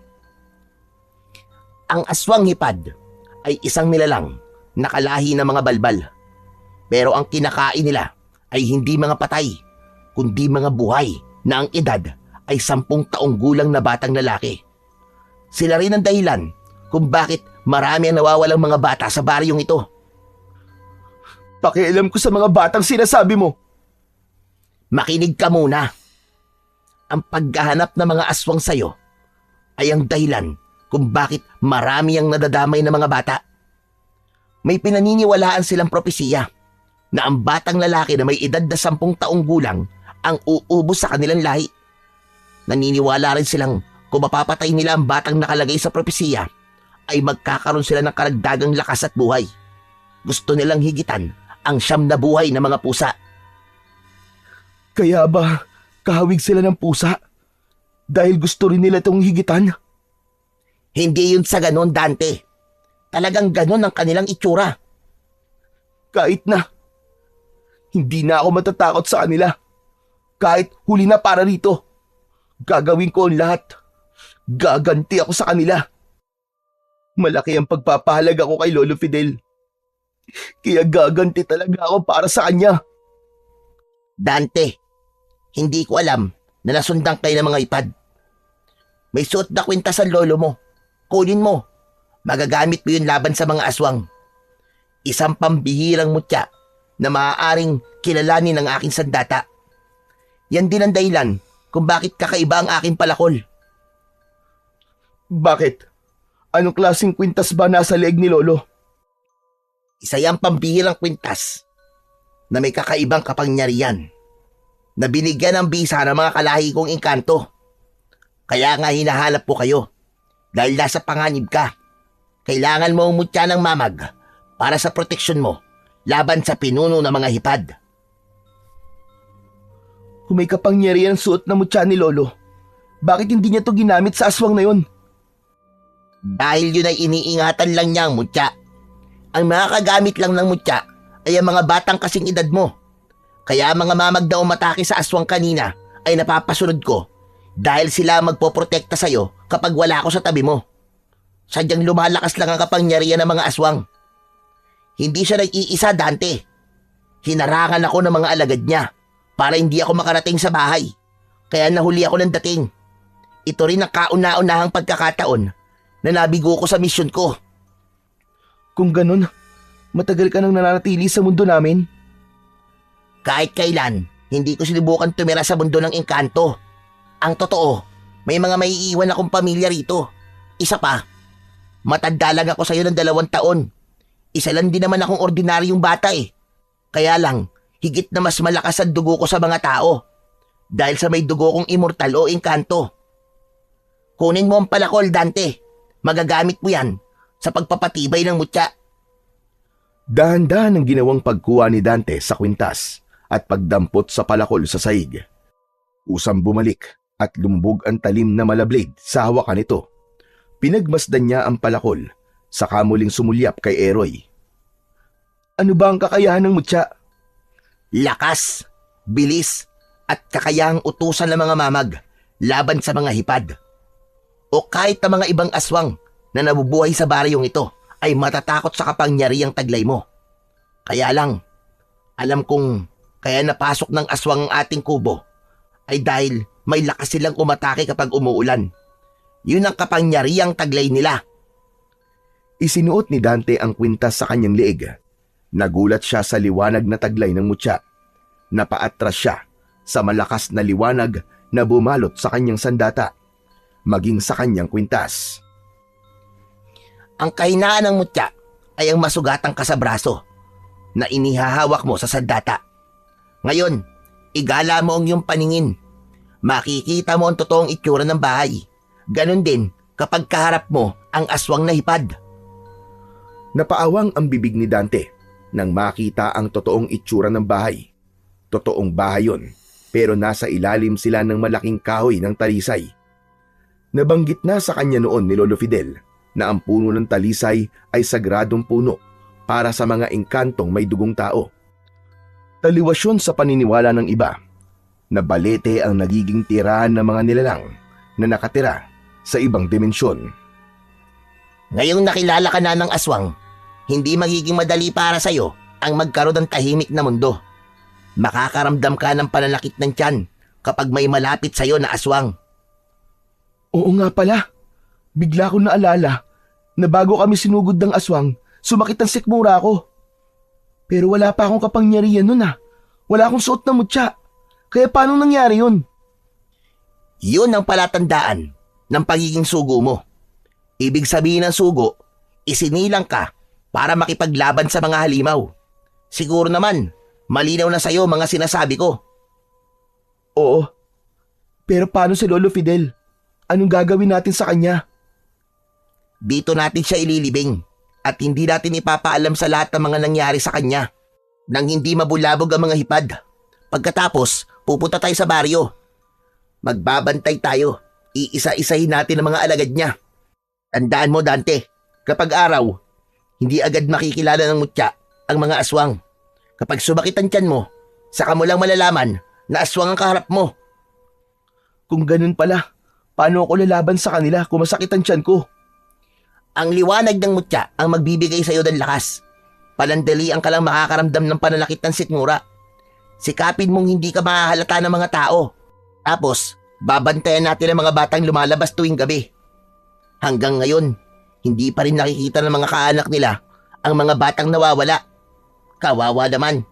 Ang aswang hipad ay isang nilalang nakalahi ng mga balbal. Pero ang kinakain nila ay hindi mga patay, kundi mga buhay na ang edad ay 10 taong gulang na batang lalaki. Sila rin ang dahilan kung bakit marami ang nawawalang mga bata sa baryong ito. Pakialam ko sa mga batang sinasabi mo. Makinig ka muna. Ang paghahanap ng mga aswang sayo ay ang dahilan kung bakit marami ang nadadamay na mga bata. May pinaniniwalaan silang propesiya na ang batang lalaki na may edad na 10 taong gulang ang uubos sa kanilang lahi. Naniniwala rin silang kung mapapatay nila ang batang nakalagay sa propesiya ay magkakaroon sila ng karagdagang lakas at buhay. Gusto nilang higitan ang 9 na buhay ng mga pusa. Kaya ba kahawig sila ng pusa? Dahil gusto rin nila itong higitan? Hindi yun sa ganon, Dante. Talagang ganon ang kanilang itsura. Kahit na. Hindi na ako matatakot sa kanila. Kahit huli na para rito. Gagawin ko ang lahat. Gaganti ako sa kanila. Malaki ang pagpapahalaga ko kay Lolo Fidel. Kaya gaganti talaga ako para sa kanya. Dante, hindi ko alam na nasundan kayo ng mga hipad. May suot na kwintas ang lolo mo. Kunin mo. Magagamit mo yun laban sa mga aswang. Isang pambihirang mutya na maaaring kilalanin ng aking sandata. Yan din ang dahilan kung bakit kakaiba ang aking palakol. Bakit? Anong klaseng kwintas ba nasa leeg ni Lolo? Isa yung pambihirang kwintas na may kakaibang kapangyarihan na binigyan ng bisa ng mga kalahi kong engkanto. Kaya nga hinahanap ko kayo dahil nasa panganib ka. Kailangan mo umutya ng mamag para sa proteksyon mo laban sa pinuno ng mga hipad. Kung may kapangyarihan ang suot na mutya ni Lolo, bakit hindi niya to ginamit sa aswang na yun? Dahil yun ay iniingatan lang niya ang mutya. Ang mga kagamit lang ng mutya ay ang mga batang kasing edad mo. Kaya mga mamag na umatake sa aswang kanina ay napapasunod ko dahil sila magpoprotekta sa'yo kapag wala ako sa tabi mo. Sadyang lumalakas lang ang kapangyarihan ng mga aswang. Hindi siya nag-iisa, Dante. Hinarangan ako ng mga alagad niya para hindi ako makarating sa bahay. Kaya nahuli ako ng dating. Ito rin ang kauna-unahang pagkakataon na nabigo ko sa misyon ko. Kung ganun, matagal ka nang nananatili sa mundo namin. Kahit kailan, hindi ko sinubukan tumira sa mundo ng engkanto. Ang totoo, may mga maiiwan akong pamilya rito. Isa pa, matanda lang ako sa'yo ng 2 taon. Isa lang din naman akong ordinaryong bata eh. Kaya lang, higit na mas malakas ang dugo ko sa mga tao. Dahil sa may dugo kong immortal o engkanto. Kunin mo ang palakol, Dante. Magagamit mo yan sa pagpapatibay ng mutya. Dahan-dahan ang ginawang pagkuha ni Dante sa kwintas at pagdampot sa palakol sa saig. Usang bumalik at lumbog ang talim na malablade sa hawakan nito. Pinagmasdan niya ang palakol, saka muling sumulyap kay Eroy. Ano ba ang kakayahan ng mutya? Lakas, bilis, at kakayahang utusan ng mga mamag laban sa mga hipad. O kahit ang mga ibang aswang na nabubuhay sa baryong ito ay matatakot sa kapangyarihang taglay mo. Kaya lang, alam kong kaya napasok ng aswang ang ating kubo ay dahil may lakas silang umatake kapag umuulan. Yun ang kapangyarihang taglay nila. Isinuot ni Dante ang kwintas sa kanyang leeg. Nagulat siya sa liwanag na taglay ng mutya. Napaatras siya sa malakas na liwanag na bumalot sa kanyang sandata, maging sa kanyang kwintas. Ang kahinaan ng mutya ay ang masugatang kasabraso na inihahawak mo sa sandata. Ngayon, igala mo ang iyong paningin. Makikita mo ang totoong itsura ng bahay. Ganon din kapag kaharap mo ang aswang na hipad. Napaawang ang bibig ni Dante nang makita ang totoong itsura ng bahay. Totoong bahay yun, pero nasa ilalim sila ng malaking kahoy ng talisay. Nabanggit na sa kanya noon ni Lolo Fidel na ang puno ng talisay ay sagradong puno para sa mga engkantong may dugong tao. Taliwas yun sa paniniwala ng iba na balete ang nagiging tirahan ng mga nilalang na nakatira sa ibang dimensyon. Ngayong nakilala ka na ng aswang, hindi magiging madali para sa'yo ang magkaroon ng tahimik na mundo. Makakaramdam ka ng pananakit ng tiyan kapag may malapit sa'yo na aswang. Oo nga pala. Bigla ko naalala na bago kami sinugod ng aswang, sumakit ang sikmura ko. Pero wala pa akong kapangyarihan nun ah. Wala akong suot na mutya. Kaya paano nangyari yun? Yun ang palatandaan ng pagiging sugo mo. Ibig sabihin ng sugo, isinilang ka para makipaglaban sa mga halimaw. Siguro naman, malinaw na sa'yo mga sinasabi ko. Oo. Pero paano si Lolo Fidel? Anong gagawin natin sa kanya? Dito natin siya ililibing at hindi natin ipapaalam sa lahat ng mga nangyari sa kanya nang hindi mabulabog ang mga hipad. Pagkatapos, pupunta tayo sa baryo. Magbabantay tayo. Iisa-isahin natin ang mga alagad niya. Tandaan mo, Dante, kapag araw, hindi agad makikilala ng mutya ang mga aswang. Kapag sumakit ang tiyan mo, saka mo lang malalaman na aswang ang kaharap mo. Kung ganun pala, paano ako lalaban sa kanila kung masakit ang tiyan ko? Ang liwanag ng mutya ang magbibigay sa iyo ng lakas. Palandalian ka lang makakaramdam ng pananakit ng sikmura. Sikapin mong hindi ka mahahalata ng mga tao. Tapos, babantayan natin ang mga batang lumalabas tuwing gabi. Hanggang ngayon, hindi pa rin nakikita ng mga kaanak nila ang mga batang nawawala. Kawawa naman.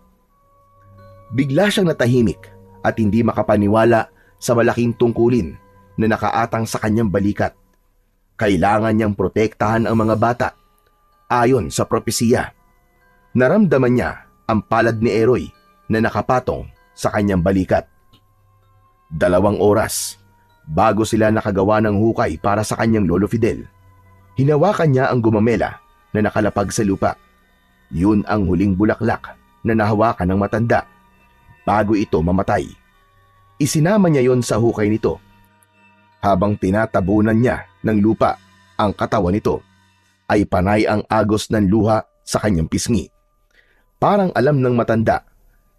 Bigla siyang natahimik at hindi makapaniwala sa malaking tungkulin na nakaatang sa kanyang balikat. Kailangan niyang protektahan ang mga bata. Ayon sa propesiya, naramdaman niya ang palad ni Eroy na nakapatong sa kanyang balikat. 2 oras bago sila nakagawa ng hukay para sa kanyang Lolo Fidel. Hinawakan niya ang gumamela na nakalapag sa lupa. Yun ang huling bulaklak na nahawakan ng matanda bago ito mamatay. Isinama niya yon sa hukay nito. Habang tinatabunan niya ng lupa ang katawan nito, ay panay ang agos ng luha sa kanyang pisngi. Parang alam ng matanda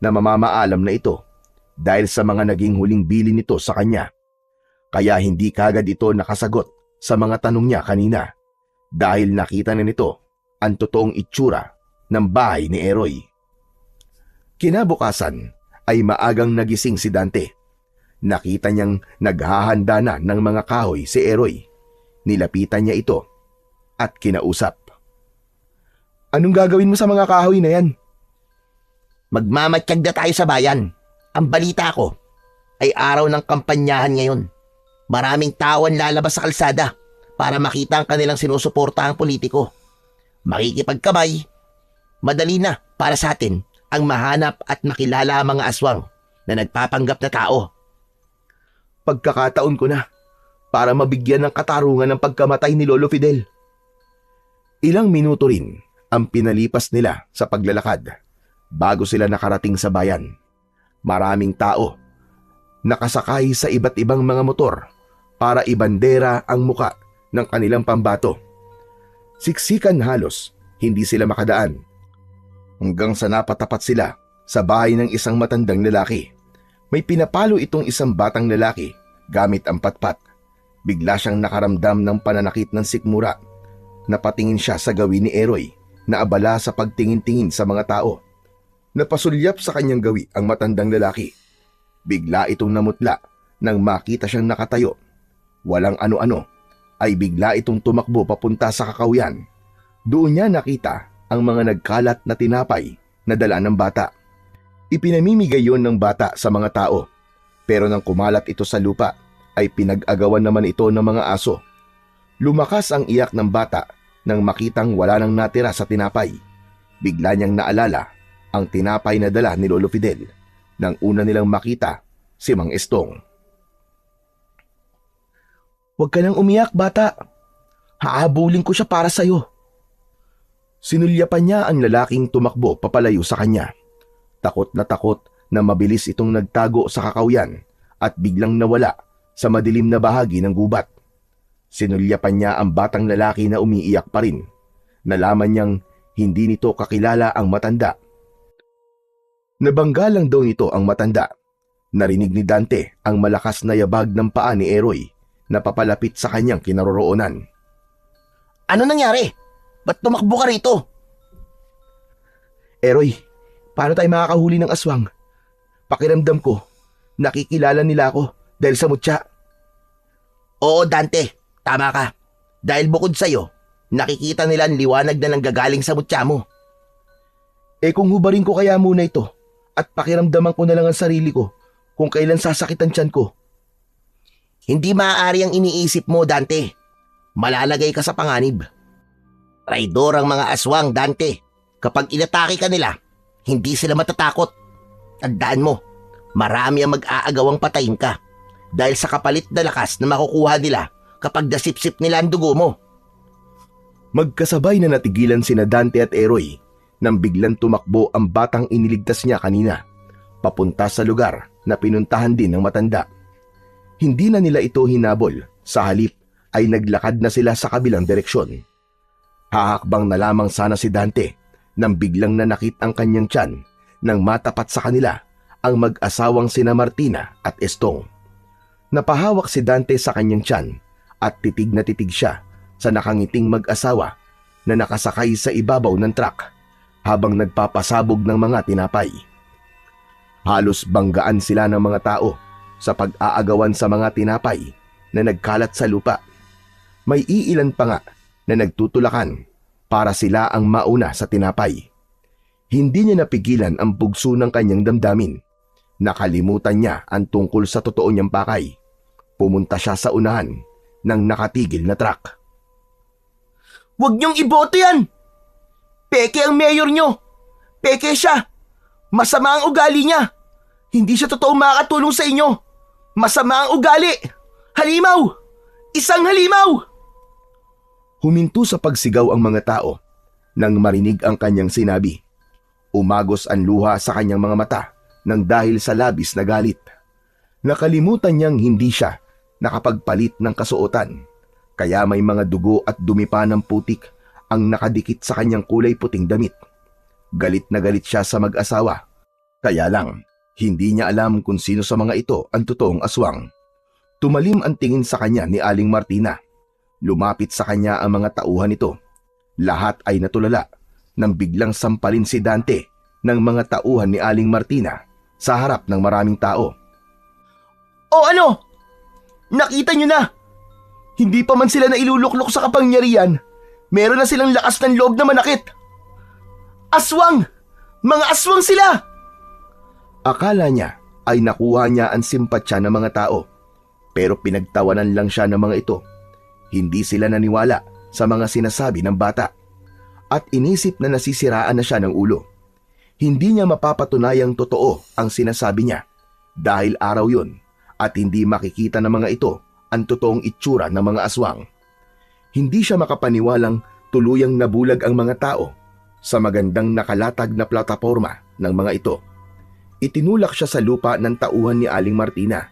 na mamamaalam na ito dahil sa mga naging huling bilin nito sa kanya. Kaya hindi kagad ito nakasagot sa mga tanong niya kanina dahil nakita na nito ang totoong itsura ng bahay ni Eroy. Kinabukasan ay maagang nagising si Dante. Nakita niyang naghahanda na ng mga kahoy si Eroy. Nilapitan niya ito at kinausap. Anong gagawin mo sa mga kahoy na yan? Magmamatsyag na tayo sa bayan. Ang balita ko ay araw ng kampanyahan ngayon. Maraming tao ang lalabas sa kalsada para makita ang kanilang sinusuportahang politiko. Makikipagkamay. Madali na para sa atin ang mahanap at makilala ang mga aswang na nagpapanggap na tao. Pagkakataon ko na para mabigyan ng katarungan ng pagkamatay ni Lolo Fidel. Ilang minuto rin ang pinalipas nila sa paglalakad bago sila nakarating sa bayan. Maraming tao nakasakay sa iba't ibang mga motor para ibandera ang muka ng kanilang pambato. Siksikan halos, hindi sila makadaan. Hanggang sa napatapat sila sa bahay ng isang matandang lalaki. May pinapalo itong isang batang lalaki gamit ang patpat. Bigla siyang nakaramdam ng pananakit ng sikmura. Napatingin siya sa gawi ni Eroy na abala sa pagtingin-tingin sa mga tao. Napasulyap sa kanyang gawi ang matandang lalaki. Bigla itong namutla nang makita siyang nakatayo. Walang ano-ano ay bigla itong tumakbo papunta sa kakahuyan. Doon niya nakita ang mga nagkalat na tinapay na dala ng bata. Ipinamimigay yon ng bata sa mga tao. Pero nang kumalat ito sa lupa, ay pinag-agawan naman ito ng mga aso. Lumakas ang iyak ng bata nang makitang wala nang natira sa tinapay. Bigla niyang naalala ang tinapay na dala ni Lolo Fidel nang una nilang makita si Mang Estong. Huwag ka nang umiyak, bata. Hahabulin ko siya para sa'yo. Sinulyapan niya ang lalaking tumakbo papalayo sa kanya. Takot na mabilis itong nagtago sa kakahuyan at biglang nawala sa madilim na bahagi ng gubat. Sinulyapan niya ang batang lalaki na umiiyak pa rin. Nalaman niyang hindi nito kakilala ang matanda. Nabangga lang daw nito ang matanda. Narinig ni Dante ang malakas na yabag ng paa ni Eroy na papalapit sa kanyang kinaroroonan. Ano nangyari? Ba't tumakbo ka rito? Eroy, paano tayo makakahuli ng aswang? Pakiramdam ko, nakikilala nila ako dahil sa mutya. Oo, Dante. Tama ka. Dahil bukod sa'yo, nakikita nila ang liwanag na nanggagaling sa mutya mo. Eh kung hubarin ko kaya muna ito at pakiramdaman ko na lang ang sarili ko kung kailan sasakit ang tiyan ko. Hindi maaari ang iniisip mo, Dante. Malalagay ka sa panganib. Traidor ang mga aswang, Dante. Kapag inatake ka nila, hindi sila matatakot. Tandaan mo, marami ang mag-aagawang patayin ka dahil sa kapalit na lakas na makukuha nila kapag nasipsip nila ang dugo mo. Magkasabay na natigilan sina Dante at Eroy nang biglang tumakbo ang batang iniligtas niya kanina, papunta sa lugar na pinuntahan din ng matanda. Hindi na nila ito hinabol, sa halip ay naglakad na sila sa kabilang direksyon. Hahakbang na lamang sana si Dante nang biglang nanakit ang kanyang tiyan nang matapat sa kanila ang mag-asawang sina Martina at Estong. Napahawak si Dante sa kanyang tiyan at titig na titig siya sa nakangiting mag-asawa na nakasakay sa ibabaw ng truck. habang nagpapasabog ng mga tinapay. Halos banggaan sila ng mga tao sa pag-aagawan sa mga tinapay na nagkalat sa lupa. May iilan pa nga na nagtutulakan para sila ang mauna sa tinapay. Hindi niya napigilan ang bugso ng kanyang damdamin. Nakalimutan niya ang tungkol sa totoo niyang pakay. Pumunta siya sa unahan ng nakatigil na truck. Huwag niyong iboto yan! Peke ang mayor niyo! Peke siya! Masama ang ugali niya! Hindi siya totoong makakatulong sa inyo! Masama ang ugali! Halimaw! Isang halimaw! Huminto sa pagsigaw ang mga tao nang marinig ang kanyang sinabi. Umagos ang luha sa kanyang mga mata nang dahil sa labis na galit. Nakalimutan niyang hindi siya nakapagpalit ng kasuotan, kaya may mga dugo at dumi pa ng putik ang nakadikit sa kanyang kulay puting damit. Galit na galit siya sa mag-asawa, kaya lang hindi niya alam kung sino sa mga ito ang totoong aswang. Tumalim ang tingin sa kanya ni Aling Martina. Lumapit sa kanya ang mga tauhan nito. Lahat ay natulala nang biglang sampalin si Dante ng mga tauhan ni Aling Martina sa harap ng maraming tao. O ano? Nakita niyo na? Hindi pa man sila nailuluklok sa kapangyarihan, meron na silang lakas ng loob na manakit. Aswang! Mga aswang sila! Akala niya ay nakuha niya ang simpatsya ng mga tao, pero pinagtawanan lang siya ng mga ito. Hindi sila naniwala sa mga sinasabi ng bata at inisip na nasisiraan na siya ng ulo. Hindi niya mapapatunayang totoo ang sinasabi niya dahil araw yun at hindi makikita ng mga ito ang totoong itsura ng mga aswang. Hindi siya makapaniwalang tuluyang nabulag ang mga tao sa magandang nakalatag na plataporma ng mga ito. Itinulak siya sa lupa ng tauhan ni Aling Martina,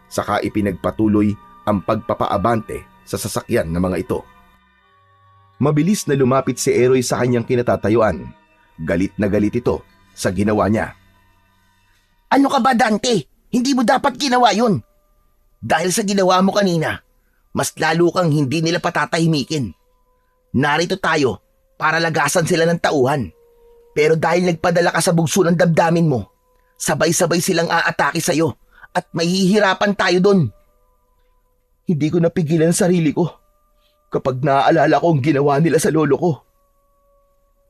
saka ipinagpatuloy ang pagpapaabante sa sasakyan ng mga ito. Mabilis na lumapit si Eroy sa kanyang kinatatayuan. Galit na galit ito sa ginawa niya. Ano ka ba, Dante? Hindi mo dapat ginawa yun. Dahil sa ginawa mo kanina, mas lalo kang hindi nila patatahimikin. Narito tayo para lagasan sila ng tauhan. Pero dahil nagpadala ka sa bugso ng damdamin mo, sabay-sabay silang aatake sa'yo at mahihirapan tayo doon. Hindi ko napigilan ang sarili ko kapag naaalala ko ang ginawa nila sa lolo ko.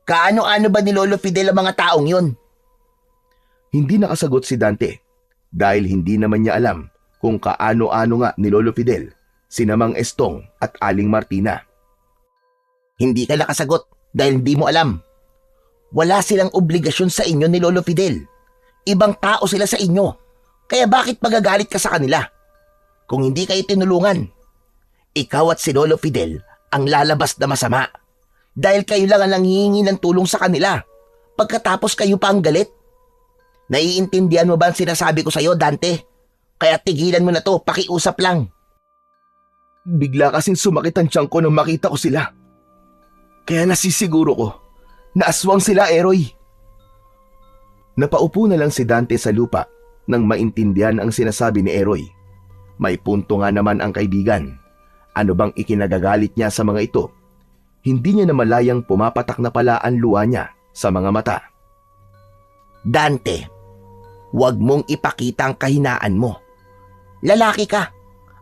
Kaano-ano ba ni Lolo Fidel ang mga taong yun? Hindi nakasagot si Dante dahil hindi naman niya alam kung kaano-ano nga ni Lolo Fidel, sina Mang Estong at Aling Martina. Hindi ka nakasagot dahil hindi mo alam. Wala silang obligasyon sa inyo ni Lolo Fidel. Ibang tao sila sa inyo. Kaya bakit magagalit ka sa kanila? Kung hindi kayo tinulungan, ikaw at si Lolo Fidel ang lalabas na masama. Dahil kayo lang ang nanghihingi ng tulong sa kanila. Pagkatapos kayo pa ang galit. Naiintindihan mo ba ang sinasabi ko sa'yo, Dante? Kaya tigilan mo na to, pakiusap lang. Bigla kasing sumakit ang tiyan ko nang makita ko sila. Kaya nasisiguro ko na aswang sila, Eroy. Napaupo na lang si Dante sa lupa nang maintindihan ang sinasabi ni Eroy. May punto nga naman ang kaibigan. Ano bang ikinagagalit niya sa mga ito? Hindi niya namalayang pumapatak na pala ang luha niya sa mga mata. Dante, huwag mong ipakita ang kahinaan mo. Lalaki ka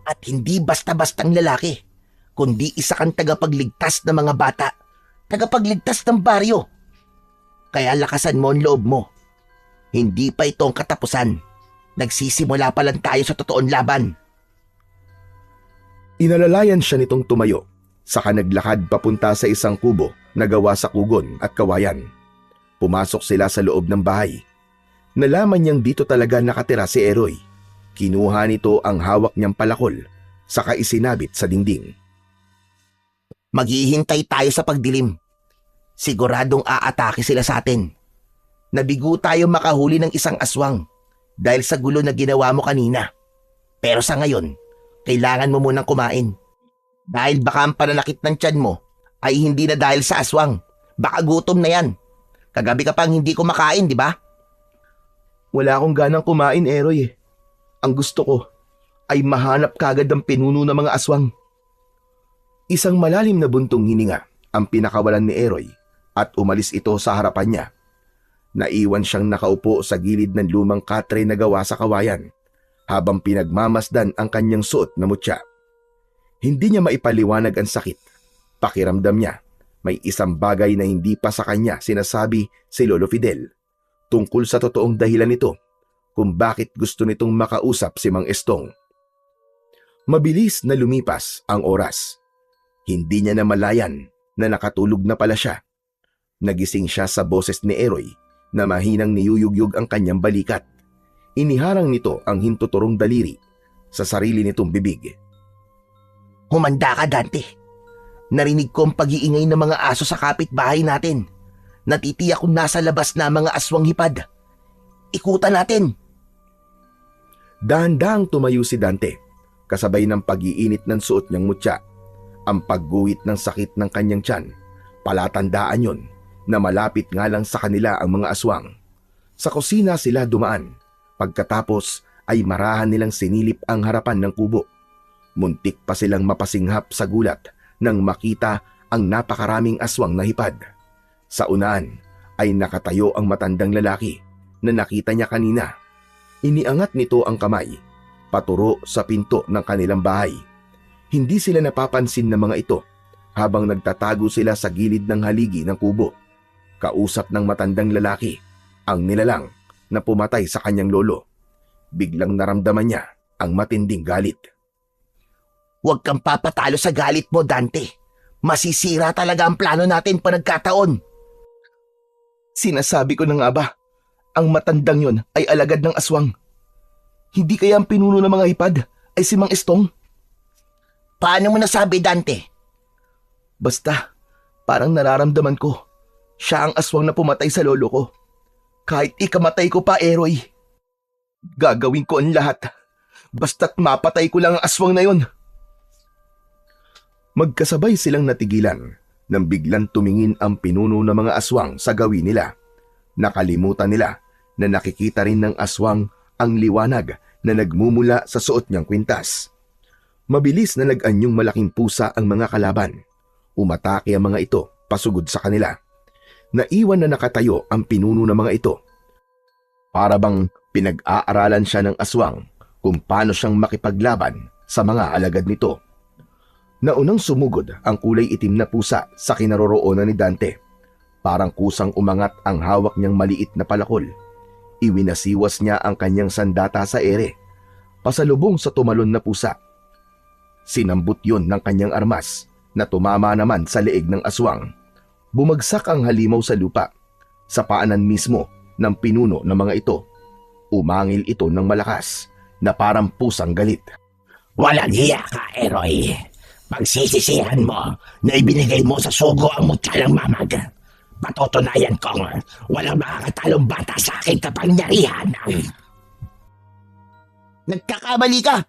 at hindi basta-bastang lalaki, kundi isa kang tagapagligtas ng mga bata, tagapagligtas ng baryo. Kaya lakasan mo ang loob mo. Hindi pa ito ang katapusan. Nagsisimula pa lang tayo sa totoong laban. Inalalayan siya nitong tumayo, saka naglakad papunta sa isang kubo na gawa sa kugon at kawayan. Pumasok sila sa loob ng bahay. Nalaman niyang dito talaga nakatira si Eroy. Kinuha nito ang hawak niyang palakol, saka isinabit sa dingding. Maghihintay tayo sa pagdilim. Siguradong aatake sila sa atin. Nabigo tayo makahuli ng isang aswang dahil sa gulo na ginawa mo kanina. Pero sa ngayon, kailangan mo munang kumain. Dahil baka ang pananakit ng tiyan mo ay hindi na dahil sa aswang. Baka gutom na yan. Kagabi ka pang hindi kumakain, di ba? Wala akong ganang kumain, Eroy. Ang gusto ko ay mahanap kagad ang pinuno ng mga aswang. Isang malalim na buntong hininga ang pinakawalan ni Eroy at umalis ito sa harapan niya. Naiwan siyang nakaupo sa gilid ng lumang katre na gawa sa kawayan habang pinagmamasdan ang kanyang suot na mutya. Hindi niya maipaliwanag ang sakit. Pakiramdam niya, may isang bagay na hindi pa sa kanya sinasabi si Lolo Fidel tungkol sa totoong dahilan nito kung bakit gusto nitong makausap si Mang Estong. Mabilis na lumipas ang oras. Hindi niya namalayan na nakatulog na pala siya. Nagising siya sa boses ni Eroy na mahinang niyuyugyug ang kanyang balikat. Iniharang nito ang hintuturong daliri sa sarili nitong bibig. Humanda ka, Dante. Narinig ko ang pag-iingay ng mga aso sa kapitbahay natin. Natitiyak kung nasa labas na mga aswang hipad. Ikutan natin. Dahan-dahang tumayo si Dante, kasabay ng pag-iinit ng suot niyang mutya. Ang pagguhit ng sakit ng kanyang tiyan, palatandaan yon na malapit nga lang sa kanila ang mga aswang. Sa kusina sila dumaan. Pagkatapos ay marahan nilang sinilip ang harapan ng kubo. Muntik pa silang mapasinghap sa gulat nang makita ang napakaraming aswang na hipad. Sa unahan ay nakatayo ang matandang lalaki na nakita niya kanina. Iniangat nito ang kamay, paturo sa pinto ng kanilang bahay. Hindi sila napapansin ng mga ito habang nagtatago sila sa gilid ng haligi ng kubo. Kausap ng matandang lalaki ang nilalang na pumatay sa kanyang lolo. Biglang naramdaman niya ang matinding galit. Huwag kang papatalo sa galit mo, Dante. Masisira talaga ang plano natin pa nagkataon. Sinasabi ko na nga ba, ang matandang yon ay alagad ng aswang. Hindi kaya ang pinuno ng mga hipad ay si Mang Estong? Paano mo nasabi, Dante? Basta, parang nararamdaman ko, siya ang aswang na pumatay sa lolo ko. Kahit ikamatay ko pa, Eroy. Gagawin ko ang lahat. Basta't mapatay ko lang ang aswang na yon. Magkasabay silang natigilan nang biglang tumingin ang pinuno ng mga aswang sa gawin nila. Nakalimutan nila na nakikita rin ng aswang ang liwanag na nagmumula sa suot niyang kwintas. Mabilis na nag-anyong malaking pusa ang mga kalaban. Umatake ang mga ito pasugod sa kanila. Naiwan na nakatayo ang pinuno ng mga ito. Para bang pinag-aaralan siya ng aswang kung paano siyang makipaglaban sa mga alagad nito. Naunang sumugod ang kulay itim na pusa sa kinaroroonan ni Dante. Parang kusang umangat ang hawak niyang maliit na palakol. Iwinasiwas niya ang kanyang sandata sa ere, pasalubong sa tumalon na pusa. Sinambot yun ng kanyang armas na tumama naman sa leeg ng aswang. Bumagsak ang halimaw sa lupa, sa paanan mismo ng pinuno ng mga ito. Umangil ito ng malakas na parang pusang galit. Walang hiya ka, Eroy. Pagsisisihan mo na ibinigay mo sa sugo ang mutya ng mamag. Patutunayan kong walang makakatalong bata sa aking kapangyarihan. Nagkakamali ka.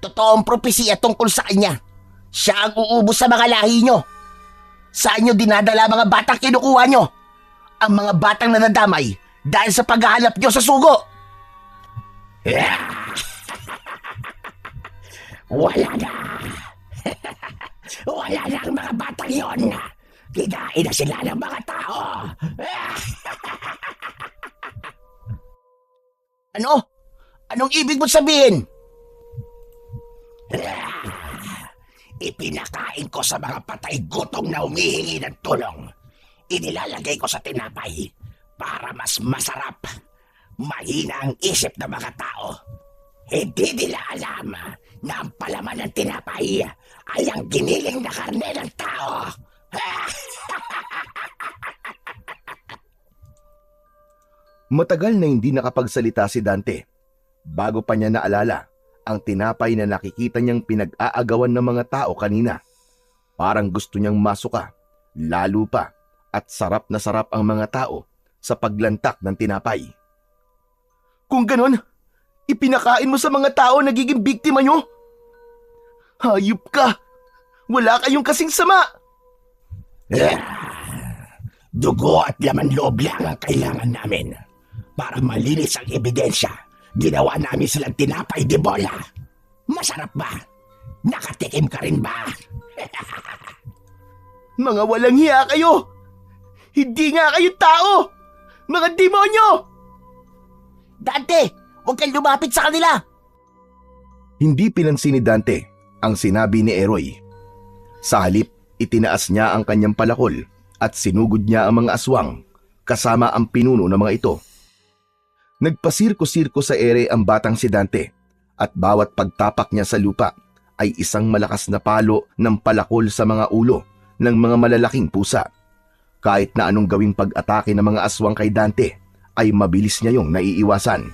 Totoong propesiya tungkol sa kanya. Siya ang uubos sa mga lahi nyo. Saan nyo dinadala mga batang kinukuha nyo? Ang mga batang nadadamay dahil sa paghahanap nyo sa sugo. Wala na. Wala na ang mga batang yon. Kinain na sila ng mga tao. Ano? Anong ibig mo sabihin? Ipinakain ko sa mga patay gutom na humihingi ng tulong. Inilalagay ko sa tinapay para mas masarap. Mahina ang isip ng mga tao. Hindi nila alam na ang palaman ng tinapay ay ang giniling na karne ng tao. Matagal na hindi nakapagsalita si Dante. Bago pa niya naalala ang tinapay na nakikita niyang pinag-aagawan ng mga tao kanina. Parang gusto niyang masuka, lalo pa, at sarap na sarap ang mga tao sa paglantak ng tinapay. Kung ganon, ipinakain mo sa mga tao nagiging biktima nyo? Hayop ka! Wala kayong kasing sama! Dugo at laman loob lang ang kailangan namin. Para malinis ang ebidensya, ginawa namin silang tinapay de bola. Masarap ba? Nakatikim ka rin ba? Mga walang hiya kayo! Hindi nga kayo tao! Mga demonyo! Dante, huwag kang lumapit sa kanila! Hindi pinansin ni Dante ang sinabi ni Eroy. Sa halip, itinaas niya ang kanyang palakol at sinugod niya ang mga aswang kasama ang pinuno ng mga ito. Nagpasirko-sirko sa ere ang batang si Dante at bawat pagtapak niya sa lupa ay isang malakas na palo ng palakol sa mga ulo ng mga malalaking pusa. Kahit na anong gawing pag-atake ng mga aswang kay Dante ay mabilis niya yung naiiwasan.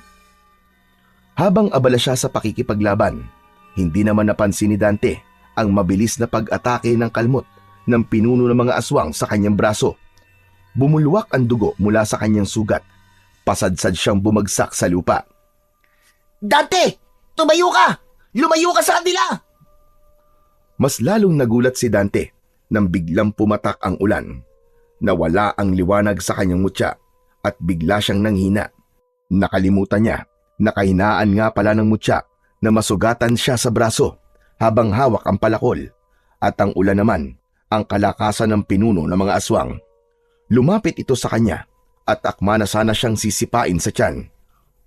Habang abala siya sa pakikipaglaban, hindi naman napansin ni Dante ang mabilis na pag-atake ng kalmot ng pinuno ng mga aswang sa kanyang braso. Bumulwak ang dugo mula sa kanyang sugat. Pasadsad siyang bumagsak sa lupa. Dante, tumayo ka! Lumayo ka sa kanila! Mas lalong nagulat si Dante nang biglang pumatak ang ulan. Nawala ang liwanag sa kanyang mutya at bigla siyang nanghina. Nakalimutan niya na kahinaan nga pala ng mutya na masugatan siya sa braso habang hawak ang palakol at ang ulan naman ang kalakasan ng pinuno ng mga aswang. Lumapit ito sa kanya at akma na sana siyang sisipain sa tiyan.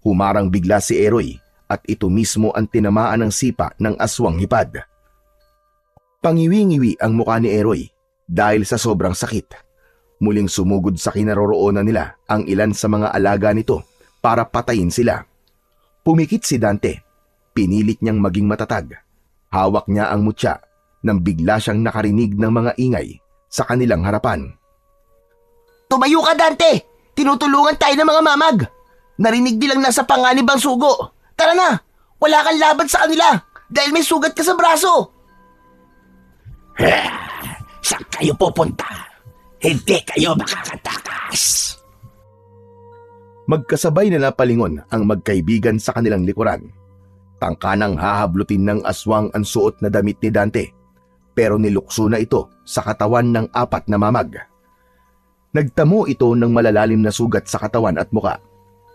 Humarang bigla si Eroy at ito mismo ang tinamaan ng sipa ng aswang hipad. Pangiwi-ngiwi ang mukha ni Eroy dahil sa sobrang sakit. Muling sumugod sa kinaroroonan nila ang ilan sa mga alaga nito para patayin sila. Pumikit si Dante. Pinilit niyang maging matatag. Hawak niya ang mutya nang bigla siyang nakarinig ng mga ingay sa kanilang harapan. Tumayo ka, Dante! Tinutulungan tayo ng mga mamag! Narinig nilang nasa panganib ang sugo! Tara na! Wala kang laban sa kanila dahil may sugat ka sa braso! Saan kayo pupunta? Hindi kayo makakatakas! Magkasabay na napalingon ang magkaibigan sa kanilang likuran. Tangkanang hahablutin ng aswang ang suot na damit ni Dante, pero nilukso na ito sa katawan ng 4 na mamag. Nagtamo ito ng malalalim na sugat sa katawan at muka.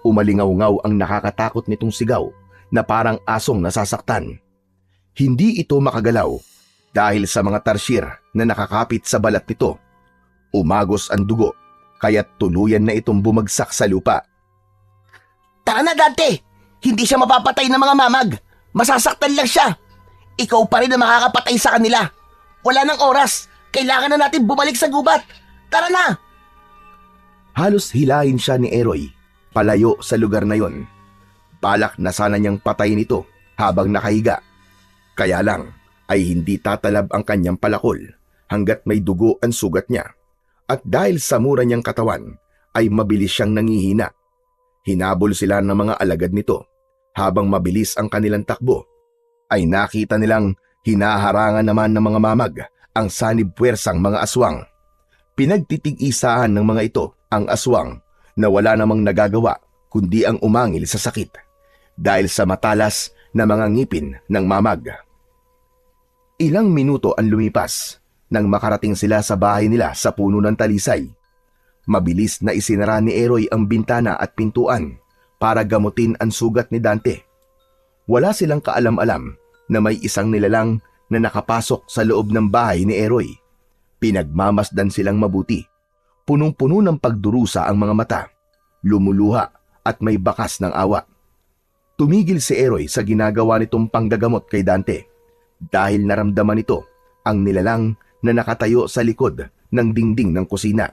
Umalingaw-ngaw ang nakakatakot nitong sigaw na parang asong nasasaktan. Hindi ito makagalaw dahil sa mga tarsier na nakakapit sa balat nito. Umagos ang dugo, kaya't tuluyan na itong bumagsak sa lupa. Tara na, Dante! Hindi siya mapapatay ng mga mamag! Masasaktan lang siya! Ikaw pa rin ang makakapatay sa kanila! Wala nang oras! Kailangan na natin bumalik sa gubat! Tara na! Halos hilahin siya ni Eroy palayo sa lugar na yon. Balak na sana niyang patayin ito habang nakahiga. Kaya lang ay hindi tatalab ang kanyang palakol hanggat may dugo ang sugat niya. At dahil sa mura niyang katawan ay mabilis siyang nangihina. Hinabol sila ng mga alagad nito. Habang mabilis ang kanilang takbo ay nakita nilang hinaharangan naman ng mga mamag ang sanib puwersang mga aswang. Pinagtitig-isahan ng mga ito ang aswang na wala namang nagagawa kundi ang umangil sa sakit dahil sa matalas na mga ngipin ng mamag. Ilang minuto ang lumipas nang makarating sila sa bahay nila sa puno ng talisay. Mabilis na isinara ni Eroy ang bintana at pintuan para gamutin ang sugat ni Dante. Wala silang kaalam-alam na may isang nilalang na nakapasok sa loob ng bahay ni Eroy. Pinagmamasdan silang mabuti. Punong-puno ng pagdurusa ang mga mata, lumuluha at may bakas ng awa. Tumigil si Eroy sa ginagawa nitong panggagamot kay Dante dahil naramdaman nito ang nilalang na nakatayo sa likod ng dingding ng kusina.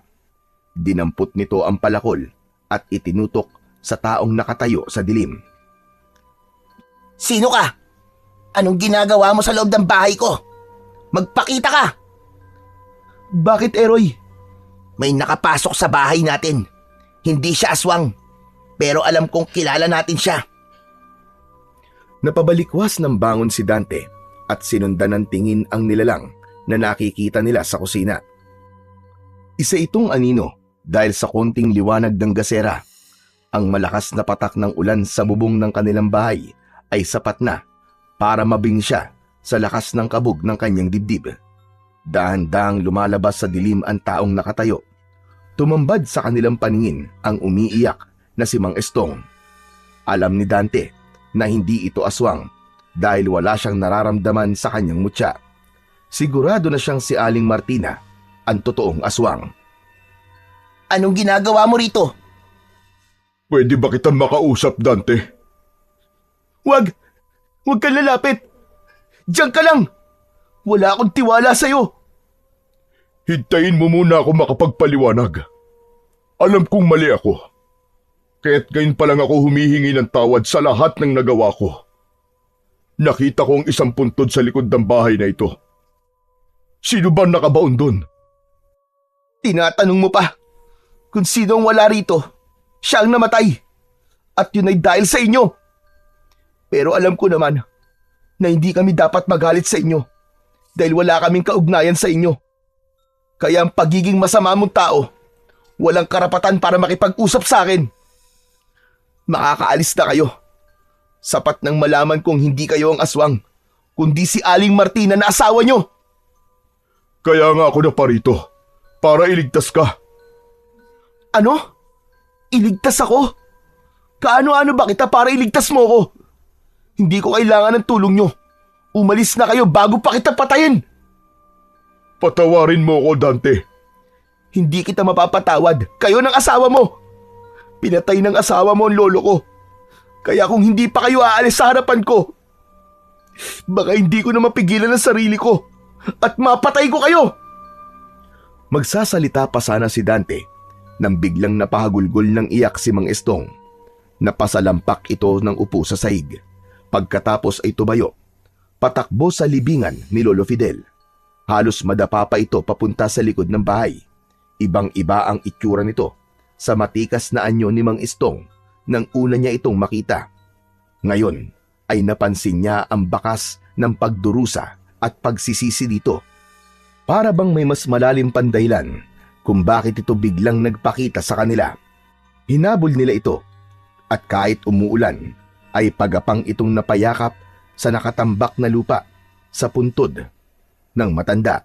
Dinampot nito ang palakol at itinutok sa taong nakatayo sa dilim. Sino ka? Anong ginagawa mo sa loob ng bahay ko? Magpakita ka! Bakit, Eroy? May nakapasok sa bahay natin. Hindi siya aswang, pero alam kong kilala natin siya. Napabalikwas ng bangon si Dante at sinundan ng tingin ang nilalang na nakikita nila sa kusina. Isa itong anino dahil sa konting liwanag ng gasera. Ang malakas na patak ng ulan sa bubong ng kanilang bahay ay sapat na para mabing siya sa lakas ng kabog ng kanyang dibdib. Dahan-dahang lumalabas sa dilim ang taong nakatayo. Tumambad sa kanilang paningin ang umiiyak na si Mang Estong. Alam ni Dante na hindi ito aswang dahil wala siyang nararamdaman sa kanyang mutya. Sigurado na siyang si Aling Martina, ang totoong aswang. Anong ginagawa mo rito? Pwede ba kitang makausap, Dante? Wag! Huwag kang lalapit! Diyan ka lang! Wala akong tiwala sa'yo! Hintayin mo muna ako makapagpaliwanag. Alam kong mali ako. Kaya't ngayon pa lang ako humihingi ng tawad sa lahat ng nagawa ko. Nakita ko ang isang puntod sa likod ng bahay na ito. Sino ba nakabaon doon? Tinatanong mo pa kung sino ang wala rito. Siya ang namatay. At yun ay dahil sa inyo. Pero alam ko naman na hindi kami dapat magalit sa inyo dahil wala kaming kaugnayan sa inyo. Kaya ang pagiging masama mong tao, walang karapatan para makipag-usap sa akin. Makakaalis na kayo. Sapat nang malaman kong hindi kayo ang aswang, kundi si Aling Martina na asawa nyo. Kaya nga ako na parito, para iligtas ka. Ano? Iligtas ako? Kaano-ano ba kita para iligtas mo ko? Hindi ko kailangan ng tulong nyo. Umalis na kayo bago pa kita patayin. Patawarin mo ako, Dante. Hindi kita mapapatawad. Kayo ng asawa mo. Pinatay ng asawa mo ang lolo ko. Kaya kung hindi pa kayo aalis sa harapan ko, baka hindi ko na mapigilan ang sarili ko at mapatay ko kayo. Magsasalita pa sana si Dante nang biglang napahagulgol ng iyak si Mang Estong. Napasalampak ito ng upo sa sahig. Pagkatapos ay tumayo. Patakbo sa libingan ni Lolo Fidel. Halos madapa pa ito papunta sa likod ng bahay. Ibang-iba ang itsura nito sa matikas na anyo ni Mang Estong nang una niya itong makita. Ngayon ay napansin niya ang bakas ng pagdurusa at pagsisisi dito. Para bang may mas malalim pang dahilan kung bakit ito biglang nagpakita sa kanila. Hinabol nila ito at kahit umuulan ay pagapang itong napayakap sa nakatambak na lupa sa puntod ng matanda.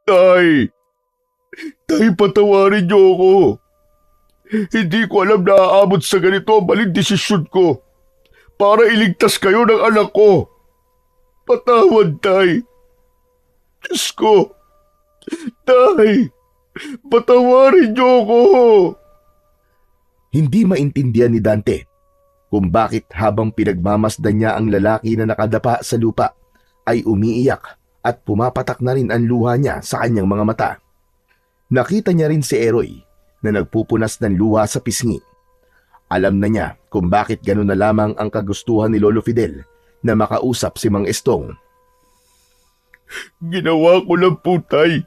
Tay! Tay, patawarin niyo ako. Hindi ko alam na aabot sa ganito ang maling desisyon ko para iligtas kayo ng anak ko. Patawad, Tay. Diyos ko. Tay, patawarin niyo ako. Hindi maintindihan ni Dante kung bakit habang pinagmamasdan niya ang lalaki na nakadapa sa lupa ay umiiyak at pumapatak na rin ang luha niya sa kanyang mga mata. Nakita niya rin si Eroy na nagpupunas ng luha sa pisngi. Alam na niya kung bakit gano'n na lamang ang kagustuhan ni Lolo Fidel na makausap si Mang Estong. Ginawa ko lang po, Tay.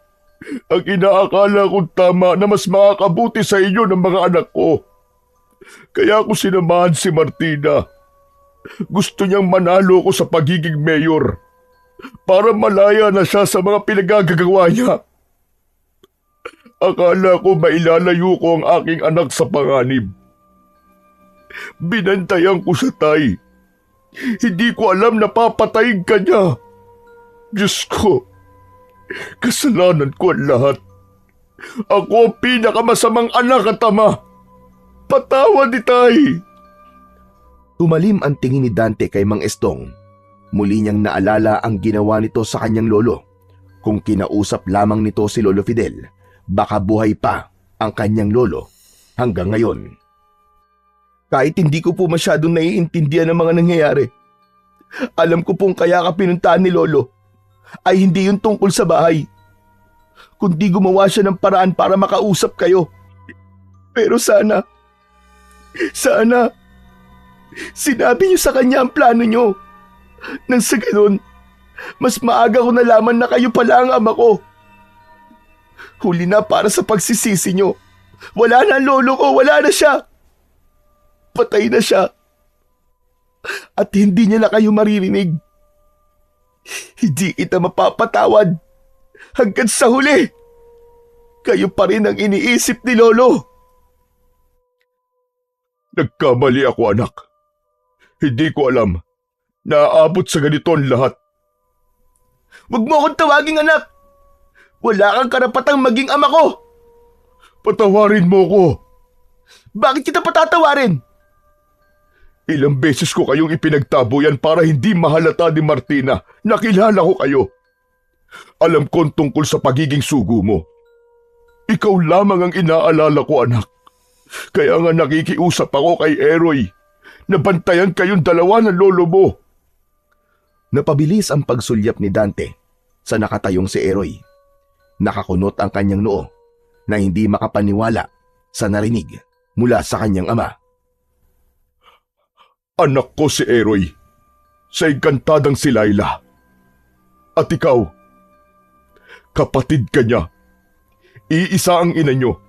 Ang inaakala kong tama na mas makakabuti sa inyo ng mga anak ko. Kaya ako sinamahan si Martina. Gusto niyang manalo ko sa pagiging mayor para malaya na siya sa mga pinagagagawa niya. Akala ko mailalayo ko ang aking anak sa panganib. Binantayan ko siya, Tay. Hindi ko alam na papatayin ka niya. Diyos ko, kasalanan ko ang lahat. Ako ang pinakamasamang anak at ama. Patawad ni Tay. Tumalim ang tingin ni Dante kay Mang Estong. Muli niyang naalala ang ginawa nito sa kanyang lolo. Kung kinausap lamang nito si Lolo Fidel, baka buhay pa ang kanyang lolo hanggang ngayon. Kahit hindi ko po masyadong naiintindihan ang mga nangyayari, alam ko pong kaya ka pinuntahan ni Lolo ay hindi yung tungkol sa bahay, kundi gumawa siya ng paraan para makausap kayo. Pero sana, sinabi niyo sa kanya ang plano niyo. Nang sa ganun, mas maaga ko nalaman na kayo pala ang ama ko. Huli na para sa pagsisisi niyo. Wala na ang lolo ko, wala na siya. Patay na siya. At hindi niya na kayo maririnig. Hindi kita mapapatawad hanggang sa huli. Kayo pa rin ang iniisip ni Lolo. Nagkamali ako, anak. Hindi ko alam na aabot sa ganito ang lahat. Huwag mo akong tawaging anak. Wala kang karapatang maging ama ko. Patawarin mo ko. Bakit kita patatawarin? Ilang beses ko kayong ipinagtaboyan para hindi mahalata ni Martina na kilala ko kayo. Alam ko tungkol sa pagiging sugo mo. Ikaw lamang ang inaalala ko, anak. Kaya nga nakikiusap ako kay Eroy na bantayan kayong dalawa ng lolo mo. Napabilis ang pagsulyap ni Dante sa nakatayong si Eroy. Nakakunot ang kanyang noo na hindi makapaniwala sa narinig mula sa kanyang ama. Anak ko si Eroy, sa engkantadang si Laila. At ikaw, kapatid ka niya. Iisa ang ina niyo.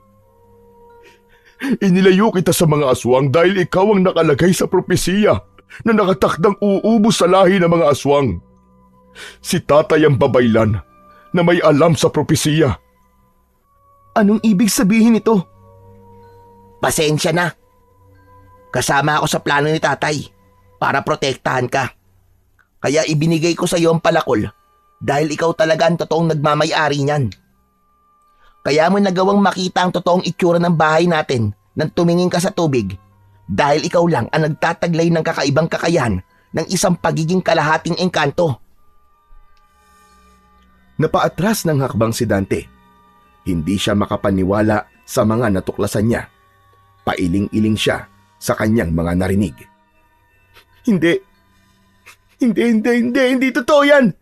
Inilayo kita sa mga aswang dahil ikaw ang nakalagay sa propesiya na nakatakdang uubos sa lahi ng mga aswang. Si tatay ang babaylan na may alam sa propesiya. Anong ibig sabihin nito? Pasensya na. Kasama ako sa plano ni tatay para protektahan ka. Kaya ibinigay ko sa iyo ang palakol dahil ikaw talaga ang totoong nagmamay-ari niyan. Kaya mo nagawang makita ang totoong itsura ng bahay natin nang tumingin ka sa tubig dahil ikaw lang ang nagtataglay ng kakaibang kakayahan ng isang pagiging kalahating engkanto. Napaatras ng hakbang si Dante. Hindi siya makapaniwala sa mga natuklasan niya. Pailing-iling siya sa kanyang mga narinig. Hindi. Hindi totoo yan.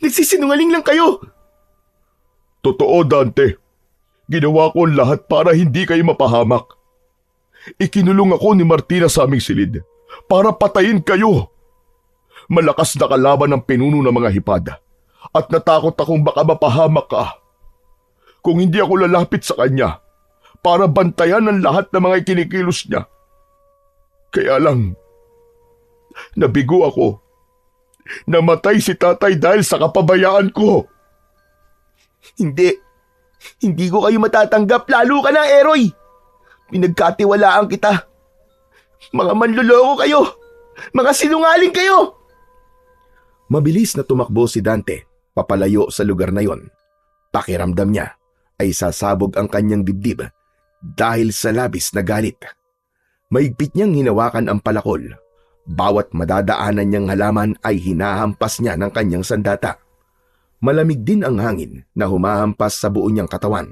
Nagsisinungaling lang kayo. Totoo, Dante. Ginawa ko ang lahat para hindi kayo mapahamak. Ikinulong ako ni Martina sa aming silid para patayin kayo. Malakas na kalaban ang pinuno ng mga hipad at natakot akong baka mapahamak ka. Kung hindi ako lalapit sa kanya para bantayan ang lahat ng mga ikinikilos niya. Kaya lang, nabigo ako. Namatay si tatay dahil sa kapabayaan ko. Hindi ko kayo matatanggap, lalo ka na, Eroy. Pinagkatiwalaan kita. Mga manloloko kayo. Mga sinungaling kayo. Mabilis na tumakbo si Dante papalayo sa lugar na yon. Pakiramdam niya ay sasabog ang kanyang dibdib dahil sa labis na galit. Maigpit niyang hinawakan ang palakol. Bawat madadaanan niyang halaman ay hinahampas niya ng kanyang sandata. Malamig din ang hangin na humahampas sa buo niyang katawan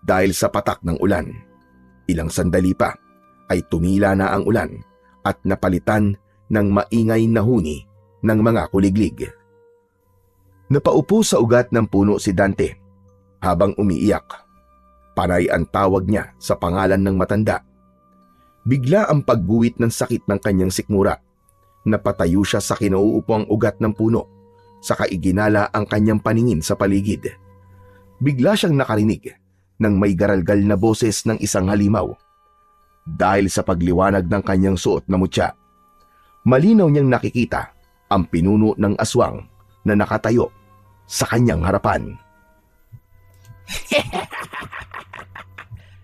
dahil sa patak ng ulan. Ilang sandali pa ay tumila na ang ulan at napalitan ng maingay na huni ng mga kuliglig. Napaupo sa ugat ng puno si Dante habang umiiyak. Panay ang tawag niya sa pangalan ng matanda. Bigla ang pagguwit ng sakit ng kanyang sikmura. Napatayo siya sa kinauupuang ugat ng puno. Saka iginala ang kanyang paningin sa paligid. Bigla siyang nakarinig ng may garalgal na boses ng isang halimaw. Dahil sa pagliwanag ng kanyang suot na mutya, malinaw niyang nakikita ang pinuno ng aswang na nakatayo sa kanyang harapan.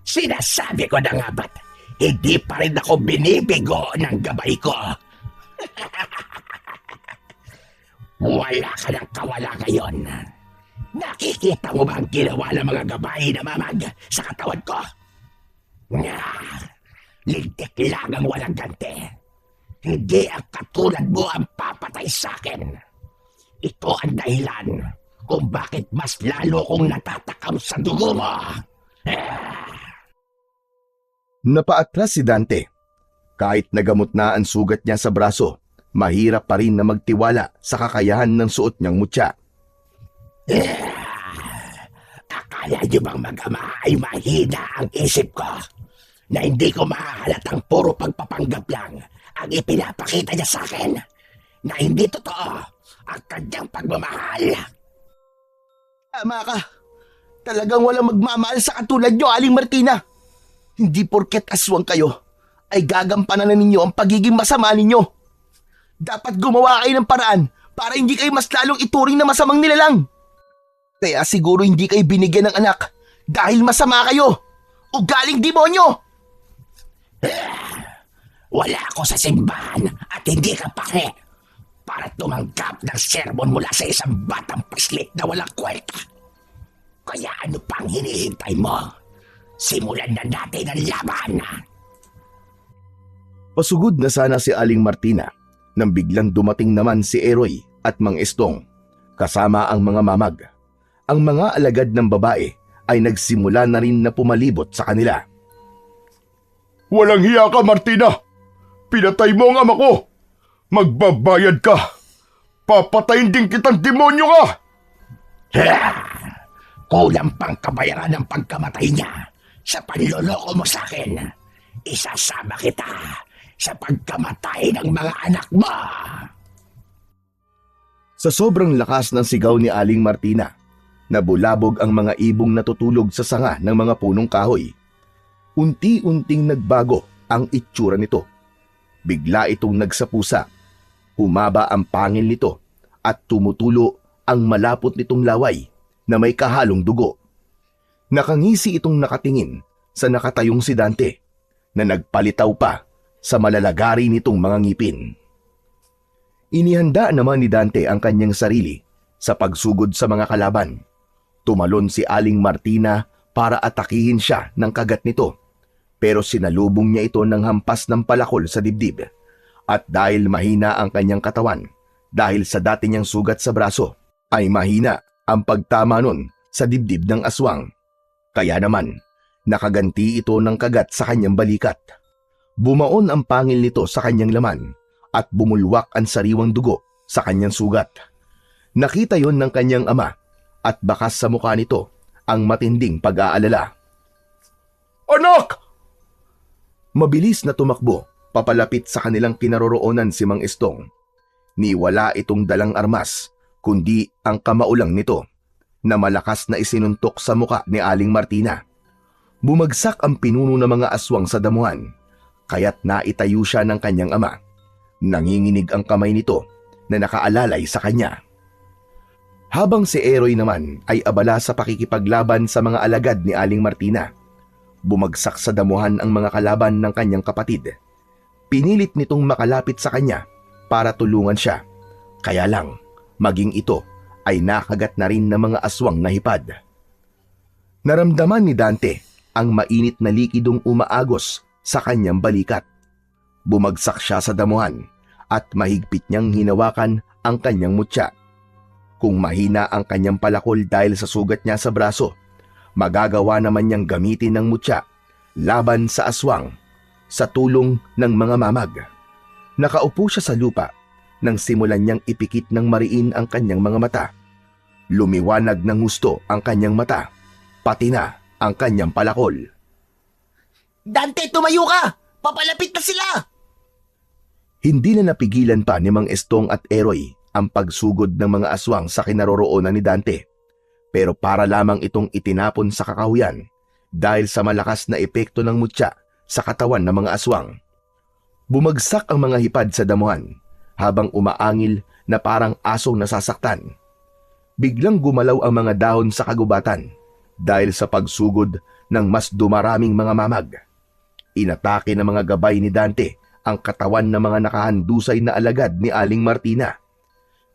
Sinasabi ko na nga ba't hindi pa rin ako binibigo ng gabay ko? Wala ka ng kawala ngayon. Nakikita mo ba ang ginawa ng mga gabay na mamag sa katawan ko? Nga, lintik lang ang walang ganti. Hindi ang katulad mo ang papatay sa akin. Ito ang dahilan kung bakit mas lalo kong natatakam sa dugo mo. Napaatras si Dante. Kahit nagamot na ang sugat niya sa braso, mahirap pa rin na magtiwala sa kakayahan ng suot niyang mutya. Akala niyo bang mag-ama ay mahina ang isip ko? Na hindi ko mahahalatang puro pagpapanggap lang ang ipinapakita niya sa akin? Na hindi totoo ang kanyang pagmamahal? Tama ka. Talagang walang magmamahal sa katulad nyo, Aling Martina. Hindi porket aswang kayo ay gagampanan na ninyo ang pagiging masama ninyo. Dapat gumawa kayo ng paraan para hindi kayo mas lalong ituring na masamang nilalang. Kaya siguro hindi kayo binigyan ng anak dahil masama kayo o galing demonyo. Wala ako sa simbahan at hindi ka pare para tumanggap ng sermon mula sa isang batang paslit na walang kwenta. Kaya ano pang hinihintay mo? Simulan na natin ang laban. Pasugod na sana si Aling Martina nang biglang dumating naman si Eroy at Mang Estong kasama ang mga mamag. Ang mga alagad ng babae ay nagsimula na rin na pumalibot sa kanila. Walang hiya ka, Martina! Pinatay mo ang ama ko! Magbabayad ka! Papatayin din kitang demonyo ka! Kulang pang kabayaran ng pagkamatay niya sa panloloko mo sa akin. Isasama kita sa pagkamatay ng mga anak mo. Sa sobrang lakas ng sigaw ni Aling Martina, nabulabog ang mga ibong natutulog sa sanga ng mga punong kahoy. Unti-unting nagbago ang itsura nito. Bigla itong nagsapusa. Humaba ang pangil nito at tumutulo ang malapot nitong laway na may kahalong dugo. Nakangisi itong nakatingin sa nakatayong si Dante na nagpalitaw pa sa malalagari nitong mga ngipin. Inihanda naman ni Dante ang kanyang sarili sa pagsugod sa mga kalaban. Tumalon si Aling Martina para atakihin siya ng kagat nito, pero sinalubong niya ito ng hampas ng palakol sa dibdib. At dahil mahina ang kanyang katawan, dahil sa dati niyang sugat sa braso, ay mahina ang pagtama nun sa dibdib ng aswang. Kaya naman, nakaganti ito ng kagat sa kanyang balikat. Bumaon ang pangil nito sa kanyang laman at bumulwak ang sariwang dugo sa kanyang sugat. Nakita yon ng kanyang ama at bakas sa mukha nito ang matinding pag-aalala. Anak! Mabilis na tumakbo papalapit sa kanilang kinaroroonan si Mang Estong. Niwala itong dalang armas, kundi ang kamaulang nito na malakas na isinuntok sa muka ni Aling Martina. Bumagsak ang pinuno ng mga aswang sa damuhan, kaya't naitayo siya ng kanyang ama. Nanginginig ang kamay nito na nakaalalay sa kanya. Habang si Eroy naman ay abala sa pakikipaglaban sa mga alagad ni Aling Martina, bumagsak sa damuhan ang mga kalaban ng kanyang kapatid. Pinilit nitong makalapit sa kanya para tulungan siya. Kaya lang, maging ito ay nakagat na rin ng mga aswang na hipad. Naramdaman ni Dante ang mainit na likidong umaagos sa kanyang balikat. Bumagsak siya sa damuhan at mahigpit niyang hinawakan ang kanyang mutya. Kung mahina ang kanyang palakol dahil sa sugat niya sa braso, magagawa naman niyang gamitin ng mutya laban sa aswang sa tulong ng mga mamag. Nakaupo siya sa lupa nang simulan niyang ipikit ng mariin ang kanyang mga mata. Lumiwanag ng husto ang kanyang mata, pati na ang kanyang palakol. Dante, tumayo ka! Papalapit na sila! Hindi na napigilan pa ni Mang Estong at Eroy ang pagsugod ng mga aswang sa kinaroroonan ni Dante. Pero para lamang itong itinapon sa kakahuyan dahil sa malakas na epekto ng mutya sa katawan ng mga aswang. Bumagsak ang mga hipad sa damuhan habang umaangil na parang asong nasasaktan. Biglang gumalaw ang mga dahon sa kagubatan dahil sa pagsugod ng mas dumaraming mga mamag. Inatake ng mga gabay ni Dante ang katawan ng mga nakahandusay na alagad ni Aling Martina.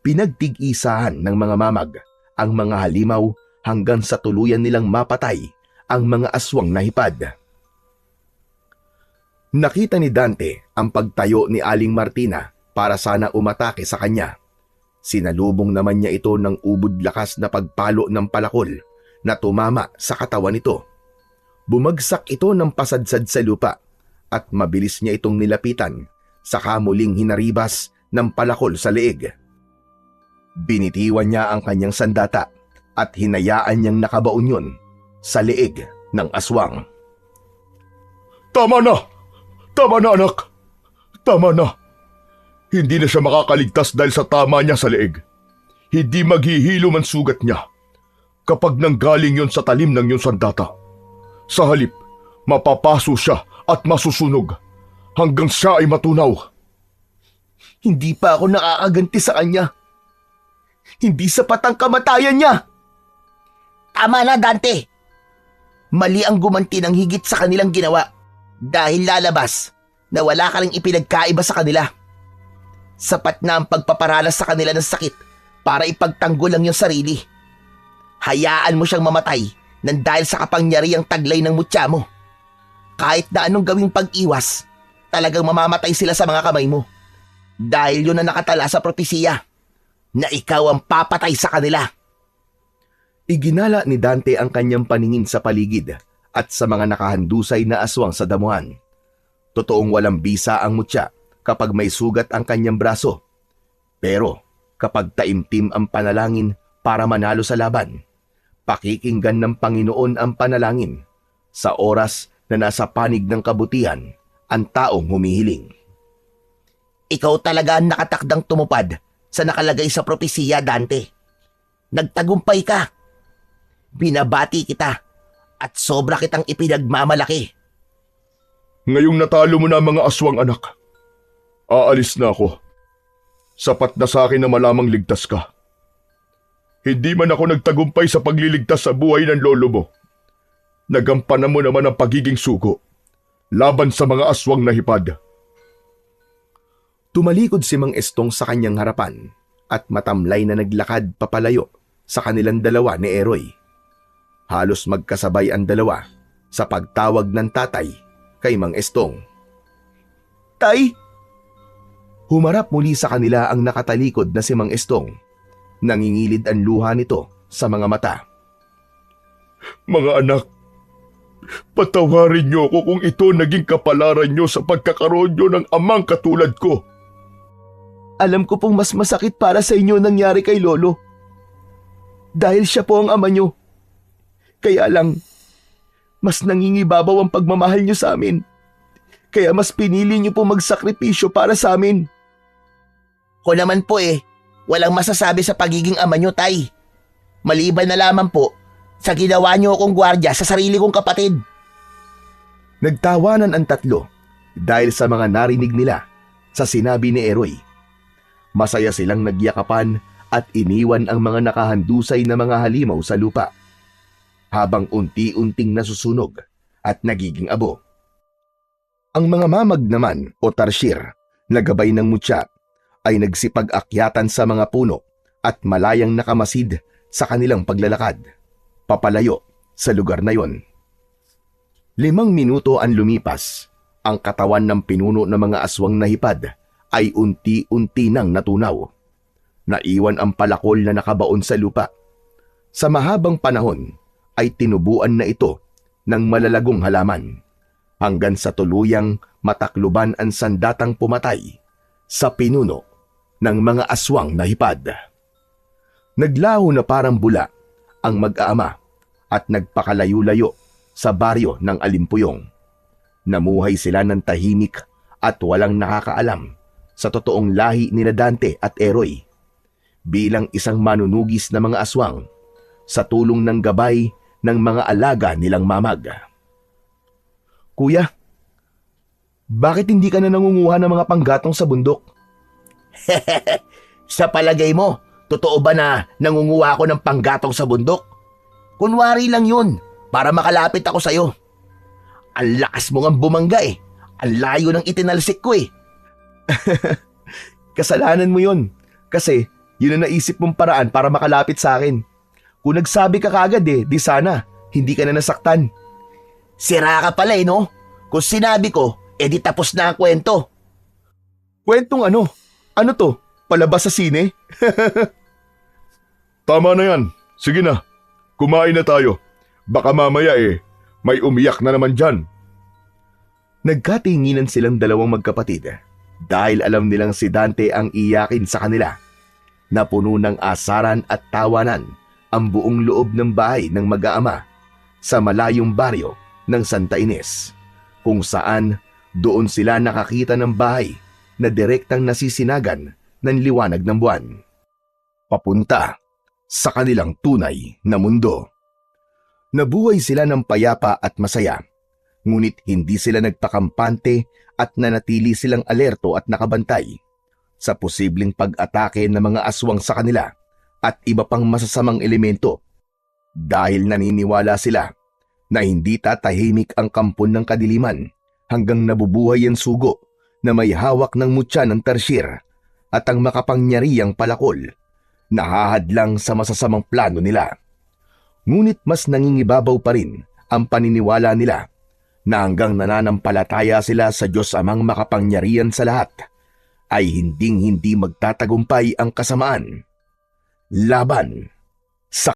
Pinagtig-isahan ng mga mamag ang mga halimaw hanggang sa tuluyan nilang mapatay ang mga aswang na hipad. Nakita ni Dante ang pagtayo ni Aling Martina para sana umatake sa kanya. Sinalubong naman niya ito ng ubod lakas na pagpalo ng palakol na tumama sa katawan nito. Bumagsak ito ng pasadsad sa lupa at mabilis niya itong nilapitan, saka muling hinaribas ng palakol sa leeg. Binitiwan niya ang kanyang sandata at hinayaan niyang nakabaon yun sa leeg ng aswang. Tama na! Tama na, anak! Tama na! Hindi na siya makakaligtas dahil sa tama niya sa leeg. Hindi maghihilom ang sugat niya kapag nanggaling yon sa talim ng iyong sandata. Sa halip, mapapaso siya at masusunog hanggang siya ay matunaw. Hindi pa ako nakakaganti sa kanya. Hindi sapat ang kamatayan niya. Tama na, Dante! Mali ang gumanti ng higit sa kanilang ginawa dahil lalabas na wala ka ring ipinagkaiba sa kanila. Sapat na ang pagpaparanas sa kanila ng sakit para ipagtanggol ang iyong sarili. Hayaan mo siyang mamatay nang dahil sa kapangyarihang taglay ng mutya mo. Kahit na anong gawing pag-iwas, talagang mamamatay sila sa mga kamay mo. Dahil yun ang nakatala sa propesiya na ikaw ang papatay sa kanila. Iginala ni Dante ang kanyang paningin sa paligid at sa mga nakahandusay na aswang sa damuhan. Totoong walang bisa ang mutya kapag may sugat ang kanyang braso. Pero kapag taimtim ang panalangin para manalo sa laban, pakikinggan ng Panginoon ang panalangin sa oras na nasa panig ng kabutihan ang taong humihiling. Ikaw talaga ang nakatakdang tumupad sa nakalagay sa propesiya, Dante. Nagtagumpay ka. Binabati kita at sobra kitang ipinagmamalaki. Ngayong natalo mo na ang mga aswang, anak, aalis na ako. Sapat na sa akin na malamang ligtas ka. Hindi man ako nagtagumpay sa pagliligtas sa buhay ng lolo mo. Nagampanan mo naman ang pagiging sugo laban sa mga aswang na hipad. Tumalikod si Mang Estong sa kanyang harapan at matamlay na naglakad papalayo sa kanilang dalawa ni Eroy. Halos magkasabay ang dalawa sa pagtawag ng tatay kay Mang Estong. Tay! Humarap muli sa kanila ang nakatalikod na si Mang Estong. Nangingilid ang luha nito sa mga mata. Mga anak, patawarin niyo ako kung ito naging kapalaran niyo sa pagkakaroon niyo ng amang katulad ko. Alam ko pong mas masakit para sa inyo nangyari kay Lolo. Dahil siya po ang ama nyo. Kaya lang, mas nangingibabaw ang pagmamahal nyo sa amin. Kaya mas pinili nyo po magsakripisyo para sa amin. Ko naman po walang masasabi sa pagiging ama nyo, Tay. Maliban na lamang po sa ginawa nyo akong gwardya sa sarili kong kapatid. Nagtawanan ang tatlo dahil sa mga narinig nila sa sinabi ni Eroy. Masaya silang nagyakapan at iniwan ang mga nakahandusay na mga halimaw sa lupa, habang unti-unting nasusunog at nagiging abo. Ang mga mamag naman o tarsier na gabay ng mutya ay nagsipag-akyatan sa mga puno at malayang nakamasid sa kanilang paglalakad, papalayo sa lugar na yon. 5 minuto ang lumipas, ang katawan ng pinuno ng mga aswang na hipad ay unti-unti nang natunaw. Naiwan ang palakol na nakabaon sa lupa. Sa mahabang panahon ay tinubuan na ito ng malalagong halaman hanggang sa tuluyang matakluban ang sandatang pumatay sa pinuno ng mga aswang na hipad. Naglaho na parang bula ang mag-aama at nagpakalayo-layo sa baryo ng Alimpuyong. Namuhay sila ng tahimik at walang nakakaalam sa totoong lahi ni Dante at Eroy bilang isang manunugis na mga aswang sa tulong ng gabay ng mga alaga nilang mamag. Kuya, bakit hindi ka na nangunguha ng mga panggatong sa bundok? Sa palagay mo, totoo ba na nangunguha ako ng panggatong sa bundok? Kunwari lang yun para makalapit ako sa'yo. Ang lakas mo ngang bumangga Ang layo ng itinalsik ko Kasalanan mo yun. Kasi yun ang naisip mong paraan para makalapit sa akin. Kung nagsabi ka kagad di sana hindi ka na nasaktan. Sira ka pala no? Kung sinabi ko, di tapos na ang kwento. Kwentong ano? Ano to? Palabas sa sine? Tama na yan. Sige na. Kumain na tayo. Baka mamaya may umiyak na naman dyan. Nagkatinginan silang dalawang magkapatid dahil alam nilang si Dante ang iyakin sa kanila. Napuno ng asaran at tawanan ang buong loob ng bahay ng mag-aama sa malayong baryo ng Santa Ines, kung saan doon sila nakakita ng bahay na direktang nasisinagan ng liwanag ng buwan, papunta sa kanilang tunay na mundo. Nabuhay sila ng payapa at masaya, ngunit hindi sila nagpakampante at nanatili silang alerto at nakabantay sa posibleng pag-atake ng mga aswang sa kanila at iba pang masasamang elemento, dahil naniniwala sila na hindi tatahimik ang kampon ng kadiliman hanggang nabubuhay ang sugo na may hawak ng mutya ng tarsier at ang makapangyarihang palakol na hahadlang sa masasamang plano nila. Ngunit mas nangingibabaw pa rin ang paniniwala nila na hanggang nananampalataya sila sa Diyos Amang makapangyarihan sa lahat, ay hinding-hindi magtatagumpay ang kasamaan laban sa